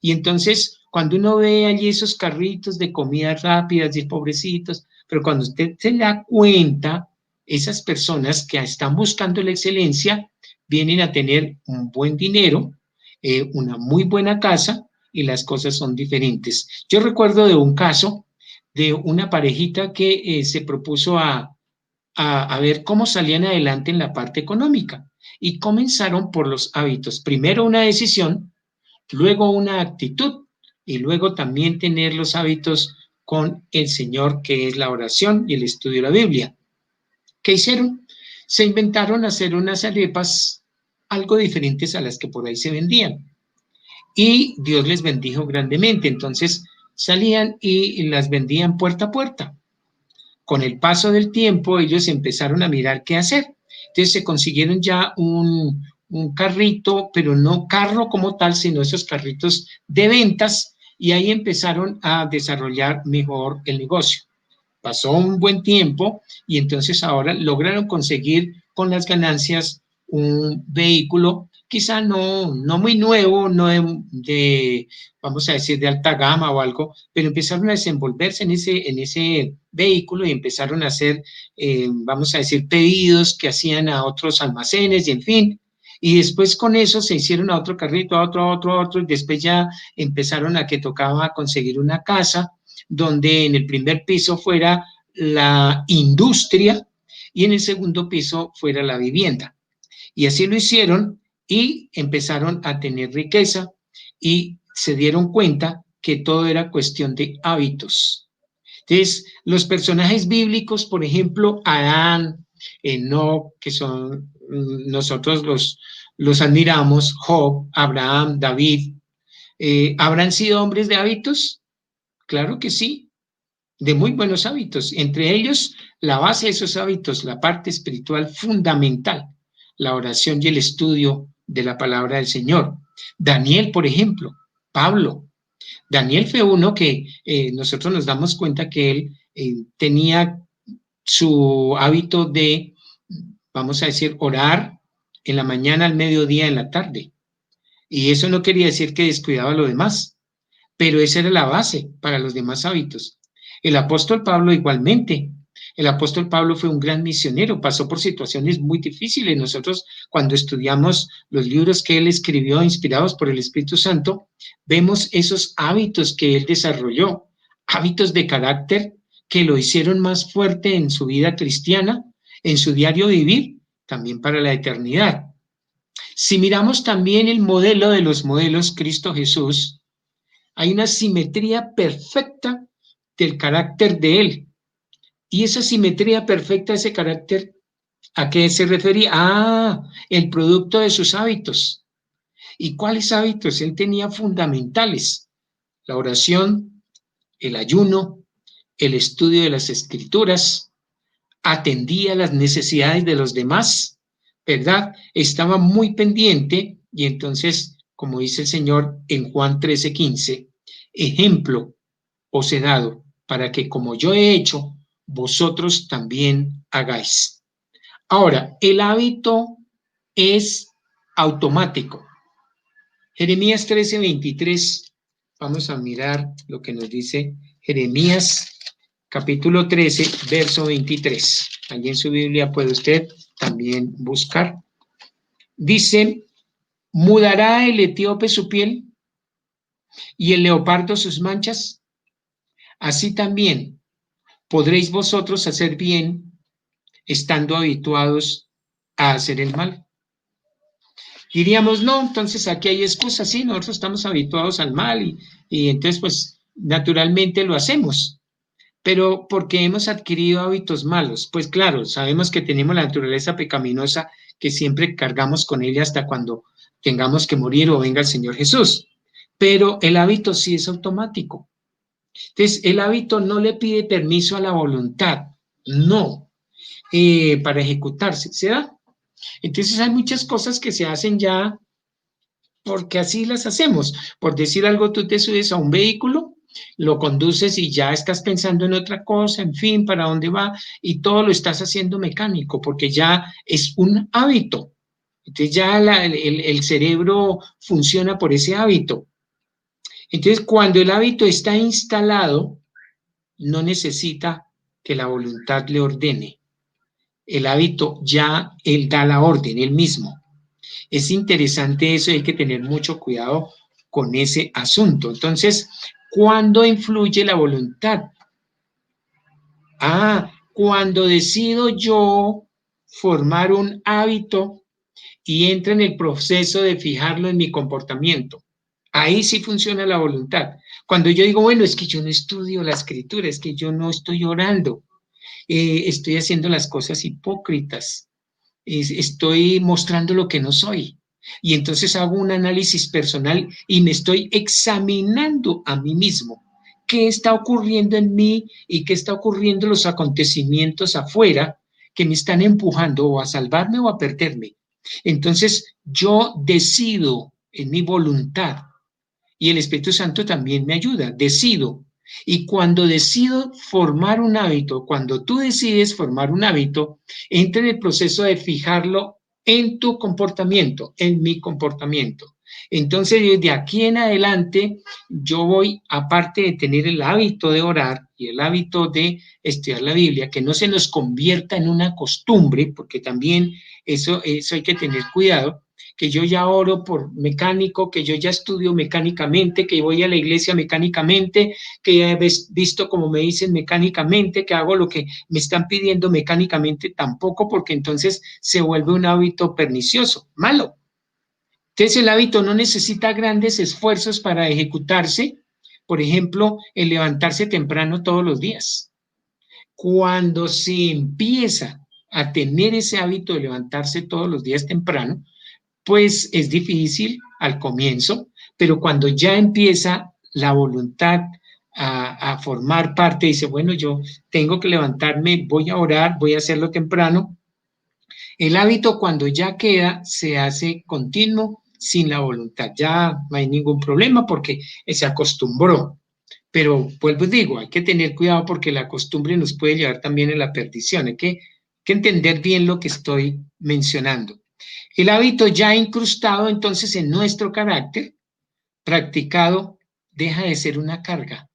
Y entonces, cuando uno ve allí esos carritos de comidas rápidas y pobrecitos, pero cuando usted se da cuenta, esas personas que están buscando la excelencia vienen a tener un buen dinero, una muy buena casa y las cosas son diferentes. Yo recuerdo de un caso de una parejita que se propuso a ver cómo salían adelante en la parte económica. Y comenzaron por los hábitos. Primero una decisión, luego una actitud y luego también tener los hábitos con el Señor, que es la oración y el estudio de la Biblia. ¿Qué hicieron? Se inventaron hacer unas arepas algo diferentes a las que por ahí se vendían. Y Dios les bendijo grandemente. Entonces salían y las vendían puerta a puerta. Con el paso del tiempo, ellos empezaron a mirar qué hacer. Entonces se consiguieron ya un carrito, pero no carro como tal, sino esos carritos de ventas, y ahí empezaron a desarrollar mejor el negocio. Pasó un buen tiempo y entonces ahora lograron conseguir con las ganancias un vehículo, quizá no muy nuevo, no vamos a decir, de alta gama o algo, pero empezaron a desenvolverse en ese vehículo y empezaron a hacer, vamos a decir, pedidos que hacían a otros almacenes y en fin. Y después con eso se hicieron a otro carrito, a otro, y después ya empezaron a que tocaba conseguir una casa donde en el primer piso fuera la industria y en el segundo piso fuera la vivienda. Y así lo hicieron y empezaron a tener riqueza y se dieron cuenta que todo era cuestión de hábitos. Entonces, los personajes bíblicos, por ejemplo, Adán, Enoc, que son nosotros los admiramos, Job, Abraham, David, ¿habrán sido hombres de hábitos? Claro que sí, de muy buenos hábitos. Entre ellos, la base de esos hábitos, la parte espiritual fundamental, la oración y el estudio de la palabra del Señor. Daniel, por ejemplo, Pablo. Daniel fue uno que nosotros nos damos cuenta que él tenía su hábito de, vamos a decir, orar en la mañana, al mediodía, en la tarde. Y eso no quería decir que descuidaba lo demás, pero esa era la base para los demás hábitos. El apóstol Pablo igualmente. El apóstol Pablo fue un gran misionero, pasó por situaciones muy difíciles. Nosotros, cuando estudiamos los libros que él escribió, inspirados por el Espíritu Santo, vemos esos hábitos que él desarrolló, hábitos de carácter que lo hicieron más fuerte en su vida cristiana, en su diario vivir, también para la eternidad. Si miramos también el modelo de los modelos, Cristo Jesús, hay una simetría perfecta del carácter de él. Y esa simetría perfecta, ese carácter, ¿a qué se refería? El producto de sus hábitos. ¿Y cuáles hábitos? Él tenía fundamentales: la oración, el ayuno, el estudio de las escrituras, atendía las necesidades de los demás, ¿verdad? Estaba muy pendiente y entonces, como dice el Señor en Juan 13:15, ejemplo os he dado para que como yo he hecho, vosotros también hagáis. Ahora, el hábito es automático. Jeremías 13:23, vamos a mirar lo que nos dice Jeremías capítulo 13, verso 23. Allí en su Biblia puede usted también buscar. Dice, ¿mudará el etíope su piel y el leopardo sus manchas? Así también podréis vosotros hacer bien estando habituados a hacer el mal. Diríamos, no, entonces aquí hay excusas, sí, nosotros estamos habituados al mal y entonces pues naturalmente lo hacemos, pero porque hemos adquirido hábitos malos. Pues claro, sabemos que tenemos la naturaleza pecaminosa que siempre cargamos con ella hasta cuando tengamos que morir o venga el Señor Jesús, pero el hábito sí es automático. Entonces, el hábito no le pide permiso a la voluntad, no, para ejecutarse, ¿se da? Entonces hay muchas cosas que se hacen ya porque así las hacemos. Por decir algo, tú te subes a un vehículo, lo conduces y ya estás pensando en otra cosa, en fin, para dónde va, y todo lo estás haciendo mecánico, porque ya es un hábito. Entonces ya el cerebro funciona por ese hábito. Entonces, cuando el hábito está instalado, no necesita que la voluntad le ordene. El hábito ya él da la orden, él mismo. Es interesante eso, hay que tener mucho cuidado con ese asunto. Entonces, ¿cuándo influye la voluntad? Cuando decido yo formar un hábito y entra en el proceso de fijarlo en mi comportamiento. Ahí sí funciona la voluntad. Cuando yo digo, bueno, es que yo no estudio la escritura, es que yo no estoy orando, estoy haciendo las cosas hipócritas, estoy mostrando lo que no soy. Y entonces hago un análisis personal y me estoy examinando a mí mismo. ¿Qué está ocurriendo en mí y qué está ocurriendo en los acontecimientos afuera que me están empujando o a salvarme o a perderme? Entonces yo decido en mi voluntad y el Espíritu Santo también me ayuda, decido. Y cuando decido formar un hábito, cuando tú decides formar un hábito, entra en el proceso de fijarlo en tu comportamiento, en mi comportamiento. Entonces, desde aquí en adelante, yo voy, aparte de tener el hábito de orar y el hábito de estudiar la Biblia, que no se nos convierta en una costumbre, porque también eso hay que tener cuidado, que yo ya oro por mecánico, que yo ya estudio mecánicamente, que voy a la iglesia mecánicamente, que ya he visto como me dicen mecánicamente, que hago lo que me están pidiendo mecánicamente, tampoco, porque entonces se vuelve un hábito pernicioso, malo. Entonces el hábito no necesita grandes esfuerzos para ejecutarse, por ejemplo, el levantarse temprano todos los días. Cuando se empieza a tener ese hábito de levantarse todos los días temprano, pues es difícil al comienzo, pero cuando ya empieza la voluntad a formar parte, dice, bueno, yo tengo que levantarme, voy a orar, voy a hacerlo temprano. El hábito cuando ya queda se hace continuo sin la voluntad, ya no hay ningún problema porque se acostumbró. Pero vuelvo y digo, hay que tener cuidado porque la costumbre nos puede llevar también a la perdición, hay que entender bien lo que estoy mencionando. El hábito ya incrustado entonces en nuestro carácter, practicado, deja de ser una carga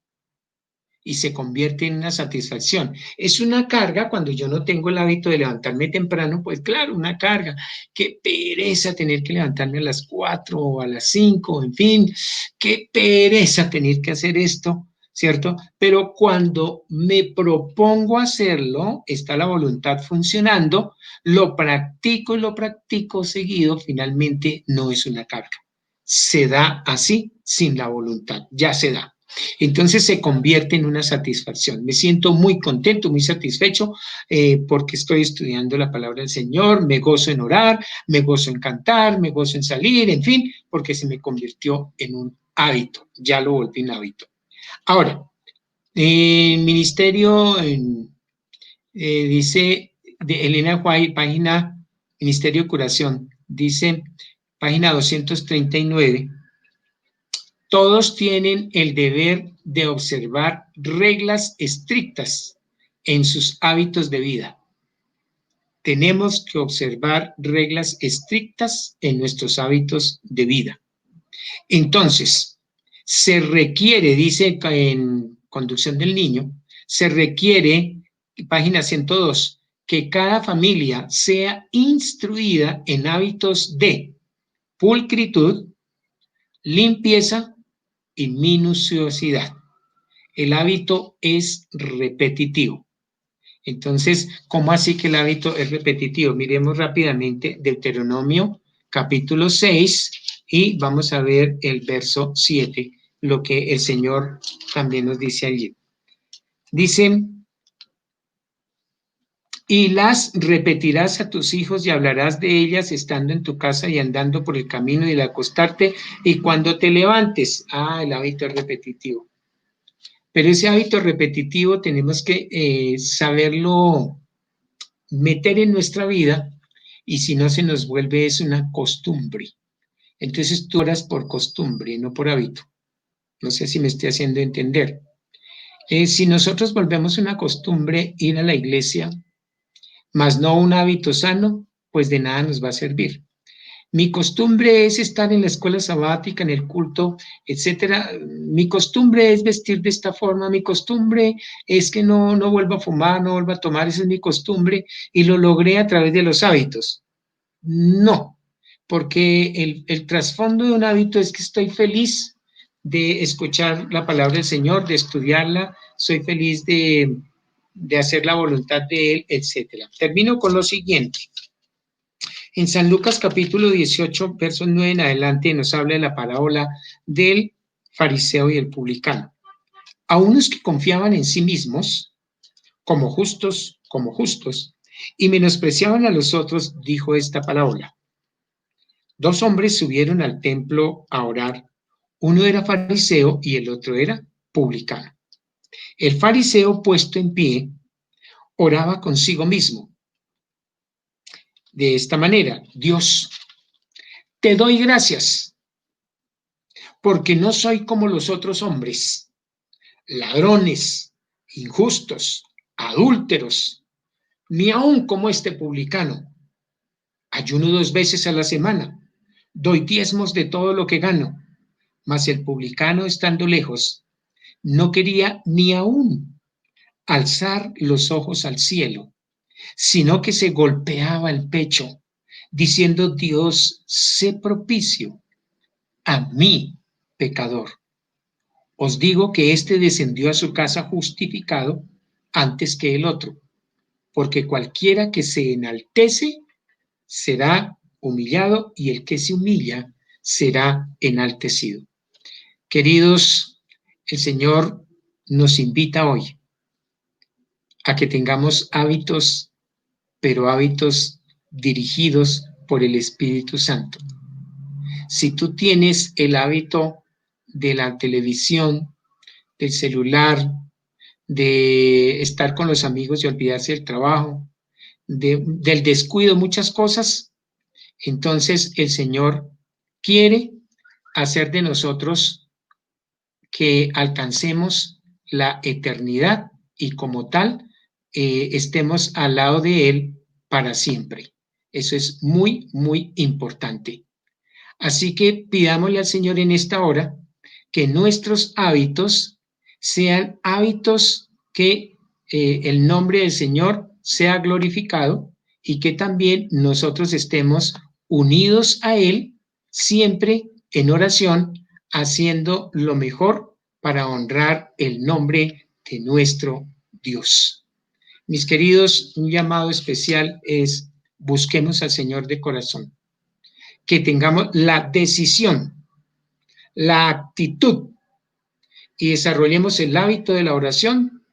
y se convierte en una satisfacción. Es una carga cuando yo no tengo el hábito de levantarme temprano, pues claro, una carga. Qué pereza tener que levantarme a las 4 o a las 5, en fin, qué pereza tener que hacer esto, ¿cierto? Pero cuando me propongo hacerlo, está la voluntad funcionando, lo practico y lo practico seguido, finalmente no es una carga. Se da así, sin la voluntad, ya se da. Entonces se convierte en una satisfacción. Me siento muy contento, muy satisfecho porque estoy estudiando la palabra del Señor, me gozo en orar, me gozo en cantar, me gozo en salir, en fin, porque se me convirtió en un hábito, ya lo volví un hábito. Ahora, el ministerio dice de Elena White, página Ministerio de Curación, dice página 239. Todos tienen el deber de observar reglas estrictas en sus hábitos de vida. Tenemos que observar reglas estrictas en nuestros hábitos de vida. Entonces, se requiere, dice en Conducción del Niño, se requiere, página 102, que cada familia sea instruida en hábitos de pulcritud, limpieza y minuciosidad. El hábito es repetitivo. Entonces, ¿cómo así que el hábito es repetitivo? Miremos rápidamente Deuteronomio capítulo 6 y vamos a ver el verso 7, lo que el Señor también nos dice allí. Dice, y las repetirás a tus hijos y hablarás de ellas estando en tu casa y andando por el camino y al acostarte y cuando te levantes. El hábito es repetitivo. Pero ese hábito repetitivo tenemos que saberlo meter en nuestra vida y si no se nos vuelve es una costumbre. Entonces tú oras por costumbre, no por hábito. No sé si me estoy haciendo entender. Si nosotros volvemos una costumbre ir a la iglesia, más no un hábito sano, pues de nada nos va a servir. Mi costumbre es estar en la escuela sabática, en el culto, etcétera. Mi costumbre es vestir de esta forma. Mi costumbre es que no vuelva a fumar, no vuelva a tomar. Esa es mi costumbre y lo logré a través de los hábitos. No, porque el trasfondo de un hábito es que estoy feliz de escuchar la palabra del Señor, de estudiarla, soy feliz de hacer la voluntad de Él, etcétera. Termino con lo siguiente. En San Lucas capítulo 18, versos 9 en adelante, nos habla de la parábola del fariseo y el publicano. A unos que confiaban en sí mismos, como justos, y menospreciaban a los otros, dijo esta parábola. Dos hombres subieron al templo a orar. Uno era fariseo y el otro era publicano. El fariseo, puesto en pie, oraba consigo mismo. De esta manera, Dios, te doy gracias, porque no soy como los otros hombres, ladrones, injustos, adúlteros, ni aun como este publicano. Ayuno 2 veces a la semana, doy diezmos de todo lo que gano, mas el publicano, estando lejos, no quería ni aún alzar los ojos al cielo, sino que se golpeaba el pecho, diciendo, Dios, sé propicio a mí, pecador. Os digo que éste descendió a su casa justificado antes que el otro, porque cualquiera que se enaltece será humillado y el que se humilla será enaltecido. Queridos, el Señor nos invita hoy a que tengamos hábitos, pero hábitos dirigidos por el Espíritu Santo. Si tú tienes el hábito de la televisión, del celular, de estar con los amigos y olvidarse del trabajo, del descuido, muchas cosas, entonces el Señor quiere hacer de nosotros que alcancemos la eternidad y como tal estemos al lado de Él para siempre. Eso es muy, muy importante. Así que pidámosle al Señor en esta hora que nuestros hábitos sean hábitos que el nombre del Señor sea glorificado y que también nosotros estemos unidos a Él siempre en oración, haciendo lo mejor para honrar el nombre de nuestro Dios. Mis queridos, un llamado especial es busquemos al Señor de corazón, que tengamos la decisión, la actitud y desarrollemos el hábito de la oración,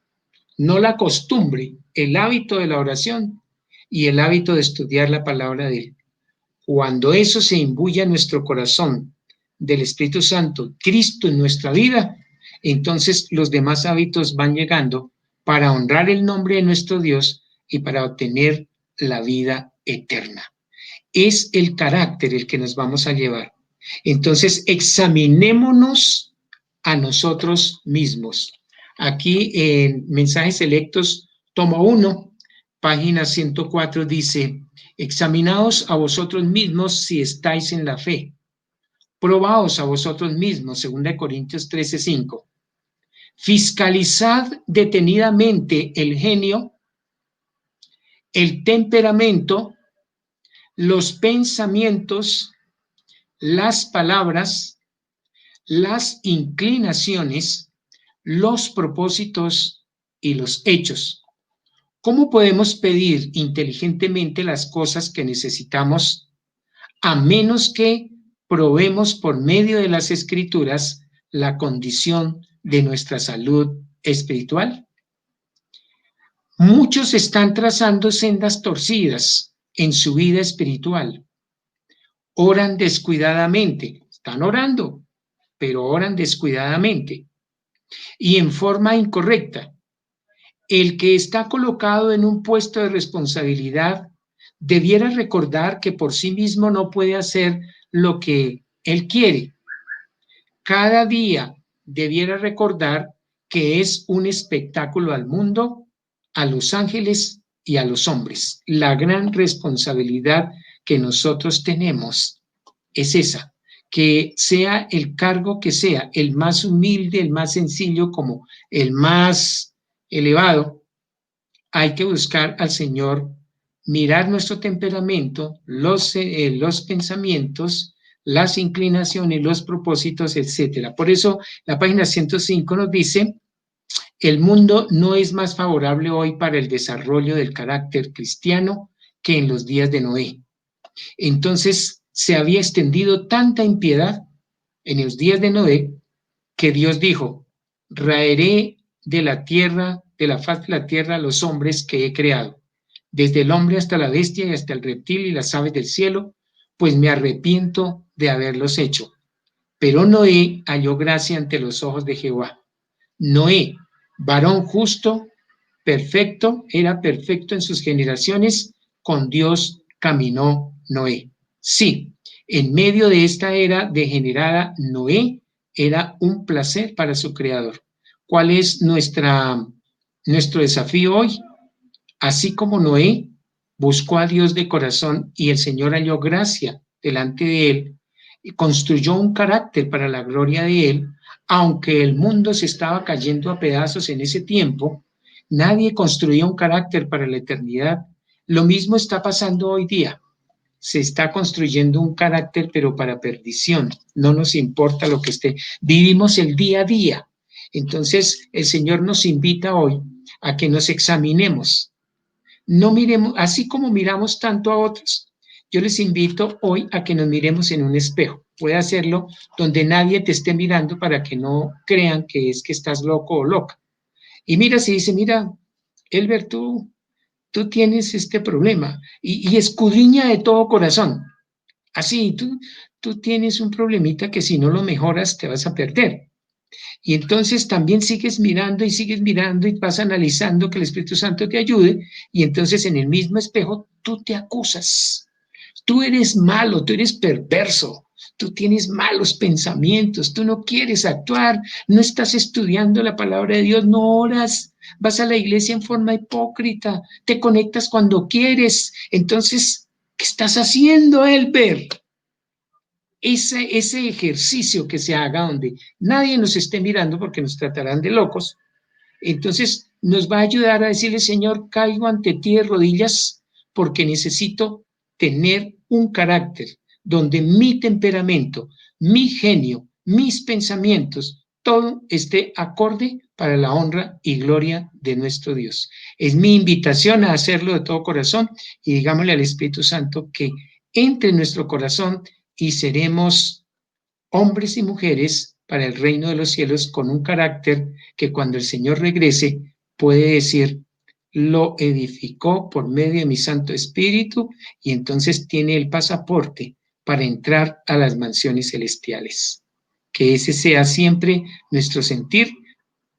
no la costumbre, el hábito de la oración y el hábito de estudiar la palabra de Él. Cuando eso se imbuya en nuestro corazón del Espíritu Santo, Cristo en nuestra vida, entonces los demás hábitos van llegando para honrar el nombre de nuestro Dios y para obtener la vida eterna. Es el carácter el que nos vamos a llevar. Entonces, examinémonos a nosotros mismos. Aquí en Mensajes Selectos, tomo 1, página 104, dice: examinaos a vosotros mismos si estáis en la fe. Probaos a vosotros mismos, 2 Corintios 13:5. Fiscalizad detenidamente el genio, el temperamento, los pensamientos, las palabras, las inclinaciones, los propósitos y los hechos. ¿Cómo podemos pedir inteligentemente las cosas que necesitamos a menos que probemos por medio de las Escrituras la condición de nuestra salud espiritual? Muchos están trazando sendas torcidas en su vida espiritual. Oran descuidadamente, están orando, pero oran descuidadamente y en forma incorrecta. El que está colocado en un puesto de responsabilidad debiera recordar que por sí mismo no puede hacer lo que él quiere. Cada día debiera recordar que es un espectáculo al mundo, a los ángeles y a los hombres. La gran responsabilidad que nosotros tenemos es esa, que sea el cargo que sea, el más humilde, el más sencillo, como el más elevado, hay que buscar al Señor, mirar nuestro temperamento, los pensamientos, las inclinaciones, los propósitos, etcétera. Por eso la página 105 nos dice: el mundo no es más favorable hoy para el desarrollo del carácter cristiano que en los días de Noé. Entonces se había extendido tanta impiedad en los días de Noé que Dios dijo: raeré de la tierra, de la faz de la tierra, a los hombres que he creado, desde el hombre hasta la bestia y hasta el reptil y las aves del cielo, pues me arrepiento de haberlos hecho. Pero Noé halló gracia ante los ojos de Jehová. Noé, varón justo, perfecto, era perfecto en sus generaciones, con Dios caminó Noé. Sí, en medio de esta era degenerada, Noé era un placer para su creador. ¿Cuál es nuestro desafío hoy? Así como Noé buscó a Dios de corazón y el Señor halló gracia delante de él y construyó un carácter para la gloria de él, aunque el mundo se estaba cayendo a pedazos en ese tiempo, nadie construía un carácter para la eternidad. Lo mismo está pasando hoy día. Se está construyendo un carácter, pero para perdición. No nos importa lo que esté. Vivimos el día a día. Entonces, el Señor nos invita hoy a que nos examinemos. No miremos, así como miramos tanto a otros. Yo les invito hoy a que nos miremos en un espejo. Puede hacerlo donde nadie te esté mirando para que no crean que es que estás loco o loca. Y mira, si dice: mira, Elber, tú tienes este problema, y escudriña de todo corazón. Así, tú tienes un problemita que si no lo mejoras te vas a perder. Y entonces también sigues mirando y vas analizando que el Espíritu Santo te ayude, y entonces en el mismo espejo tú te acusas. Tú eres malo, tú eres perverso, tú tienes malos pensamientos, tú no quieres actuar, no estás estudiando la palabra de Dios, no oras, vas a la iglesia en forma hipócrita, te conectas cuando quieres. Entonces, ¿qué estás haciendo, Elber? ese ejercicio que se haga donde nadie nos esté mirando porque nos tratarán de locos, entonces nos va a ayudar a decirle, Señor, caigo ante ti de rodillas porque necesito tener un carácter donde mi temperamento, mi genio, mis pensamientos, todo esté acorde para la honra y gloria de nuestro Dios. Es mi invitación a hacerlo de todo corazón y digámosle al Espíritu Santo que entre en nuestro corazón y seremos hombres y mujeres para el reino de los cielos con un carácter que cuando el Señor regrese puede decir, lo edificó por medio de mi Santo Espíritu y entonces tiene el pasaporte para entrar a las mansiones celestiales. Que ese sea siempre nuestro sentir,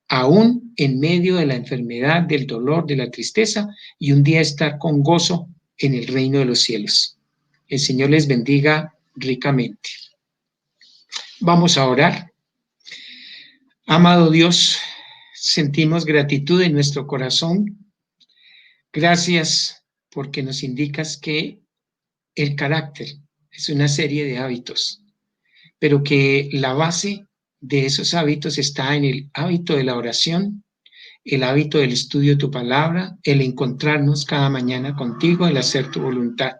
aún en medio de la enfermedad, del dolor, de la tristeza, y un día estar con gozo en el reino de los cielos. El Señor les bendiga ricamente. Vamos a orar. Amado Dios, sentimos gratitud en nuestro corazón. Gracias porque nos indicas que el carácter es una serie de hábitos, pero que la base de esos hábitos está en el hábito de la oración, el hábito del estudio de tu palabra, el encontrarnos cada mañana contigo, el hacer tu voluntad.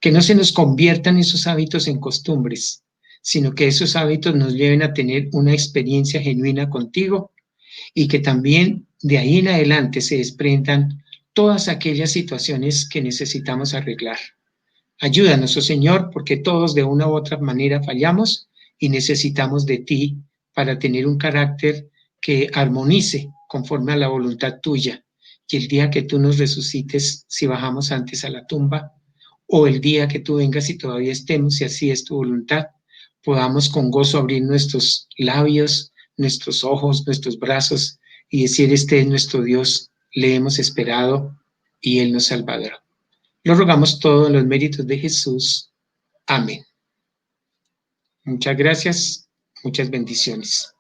Que no se nos conviertan esos hábitos en costumbres, sino que esos hábitos nos lleven a tener una experiencia genuina contigo y que también de ahí en adelante se desprendan todas aquellas situaciones que necesitamos arreglar. Ayúdanos, oh Señor, porque todos de una u otra manera fallamos y necesitamos de ti para tener un carácter que armonice conforme a la voluntad tuya. Y el día que tú nos resucites, si bajamos antes a la tumba, o el día que tú vengas y todavía estemos, si así es tu voluntad, podamos con gozo abrir nuestros labios, nuestros ojos, nuestros brazos y decir, este es nuestro Dios, le hemos esperado y Él nos salvará. Lo rogamos todo en los méritos de Jesús. Amén. Muchas gracias, muchas bendiciones.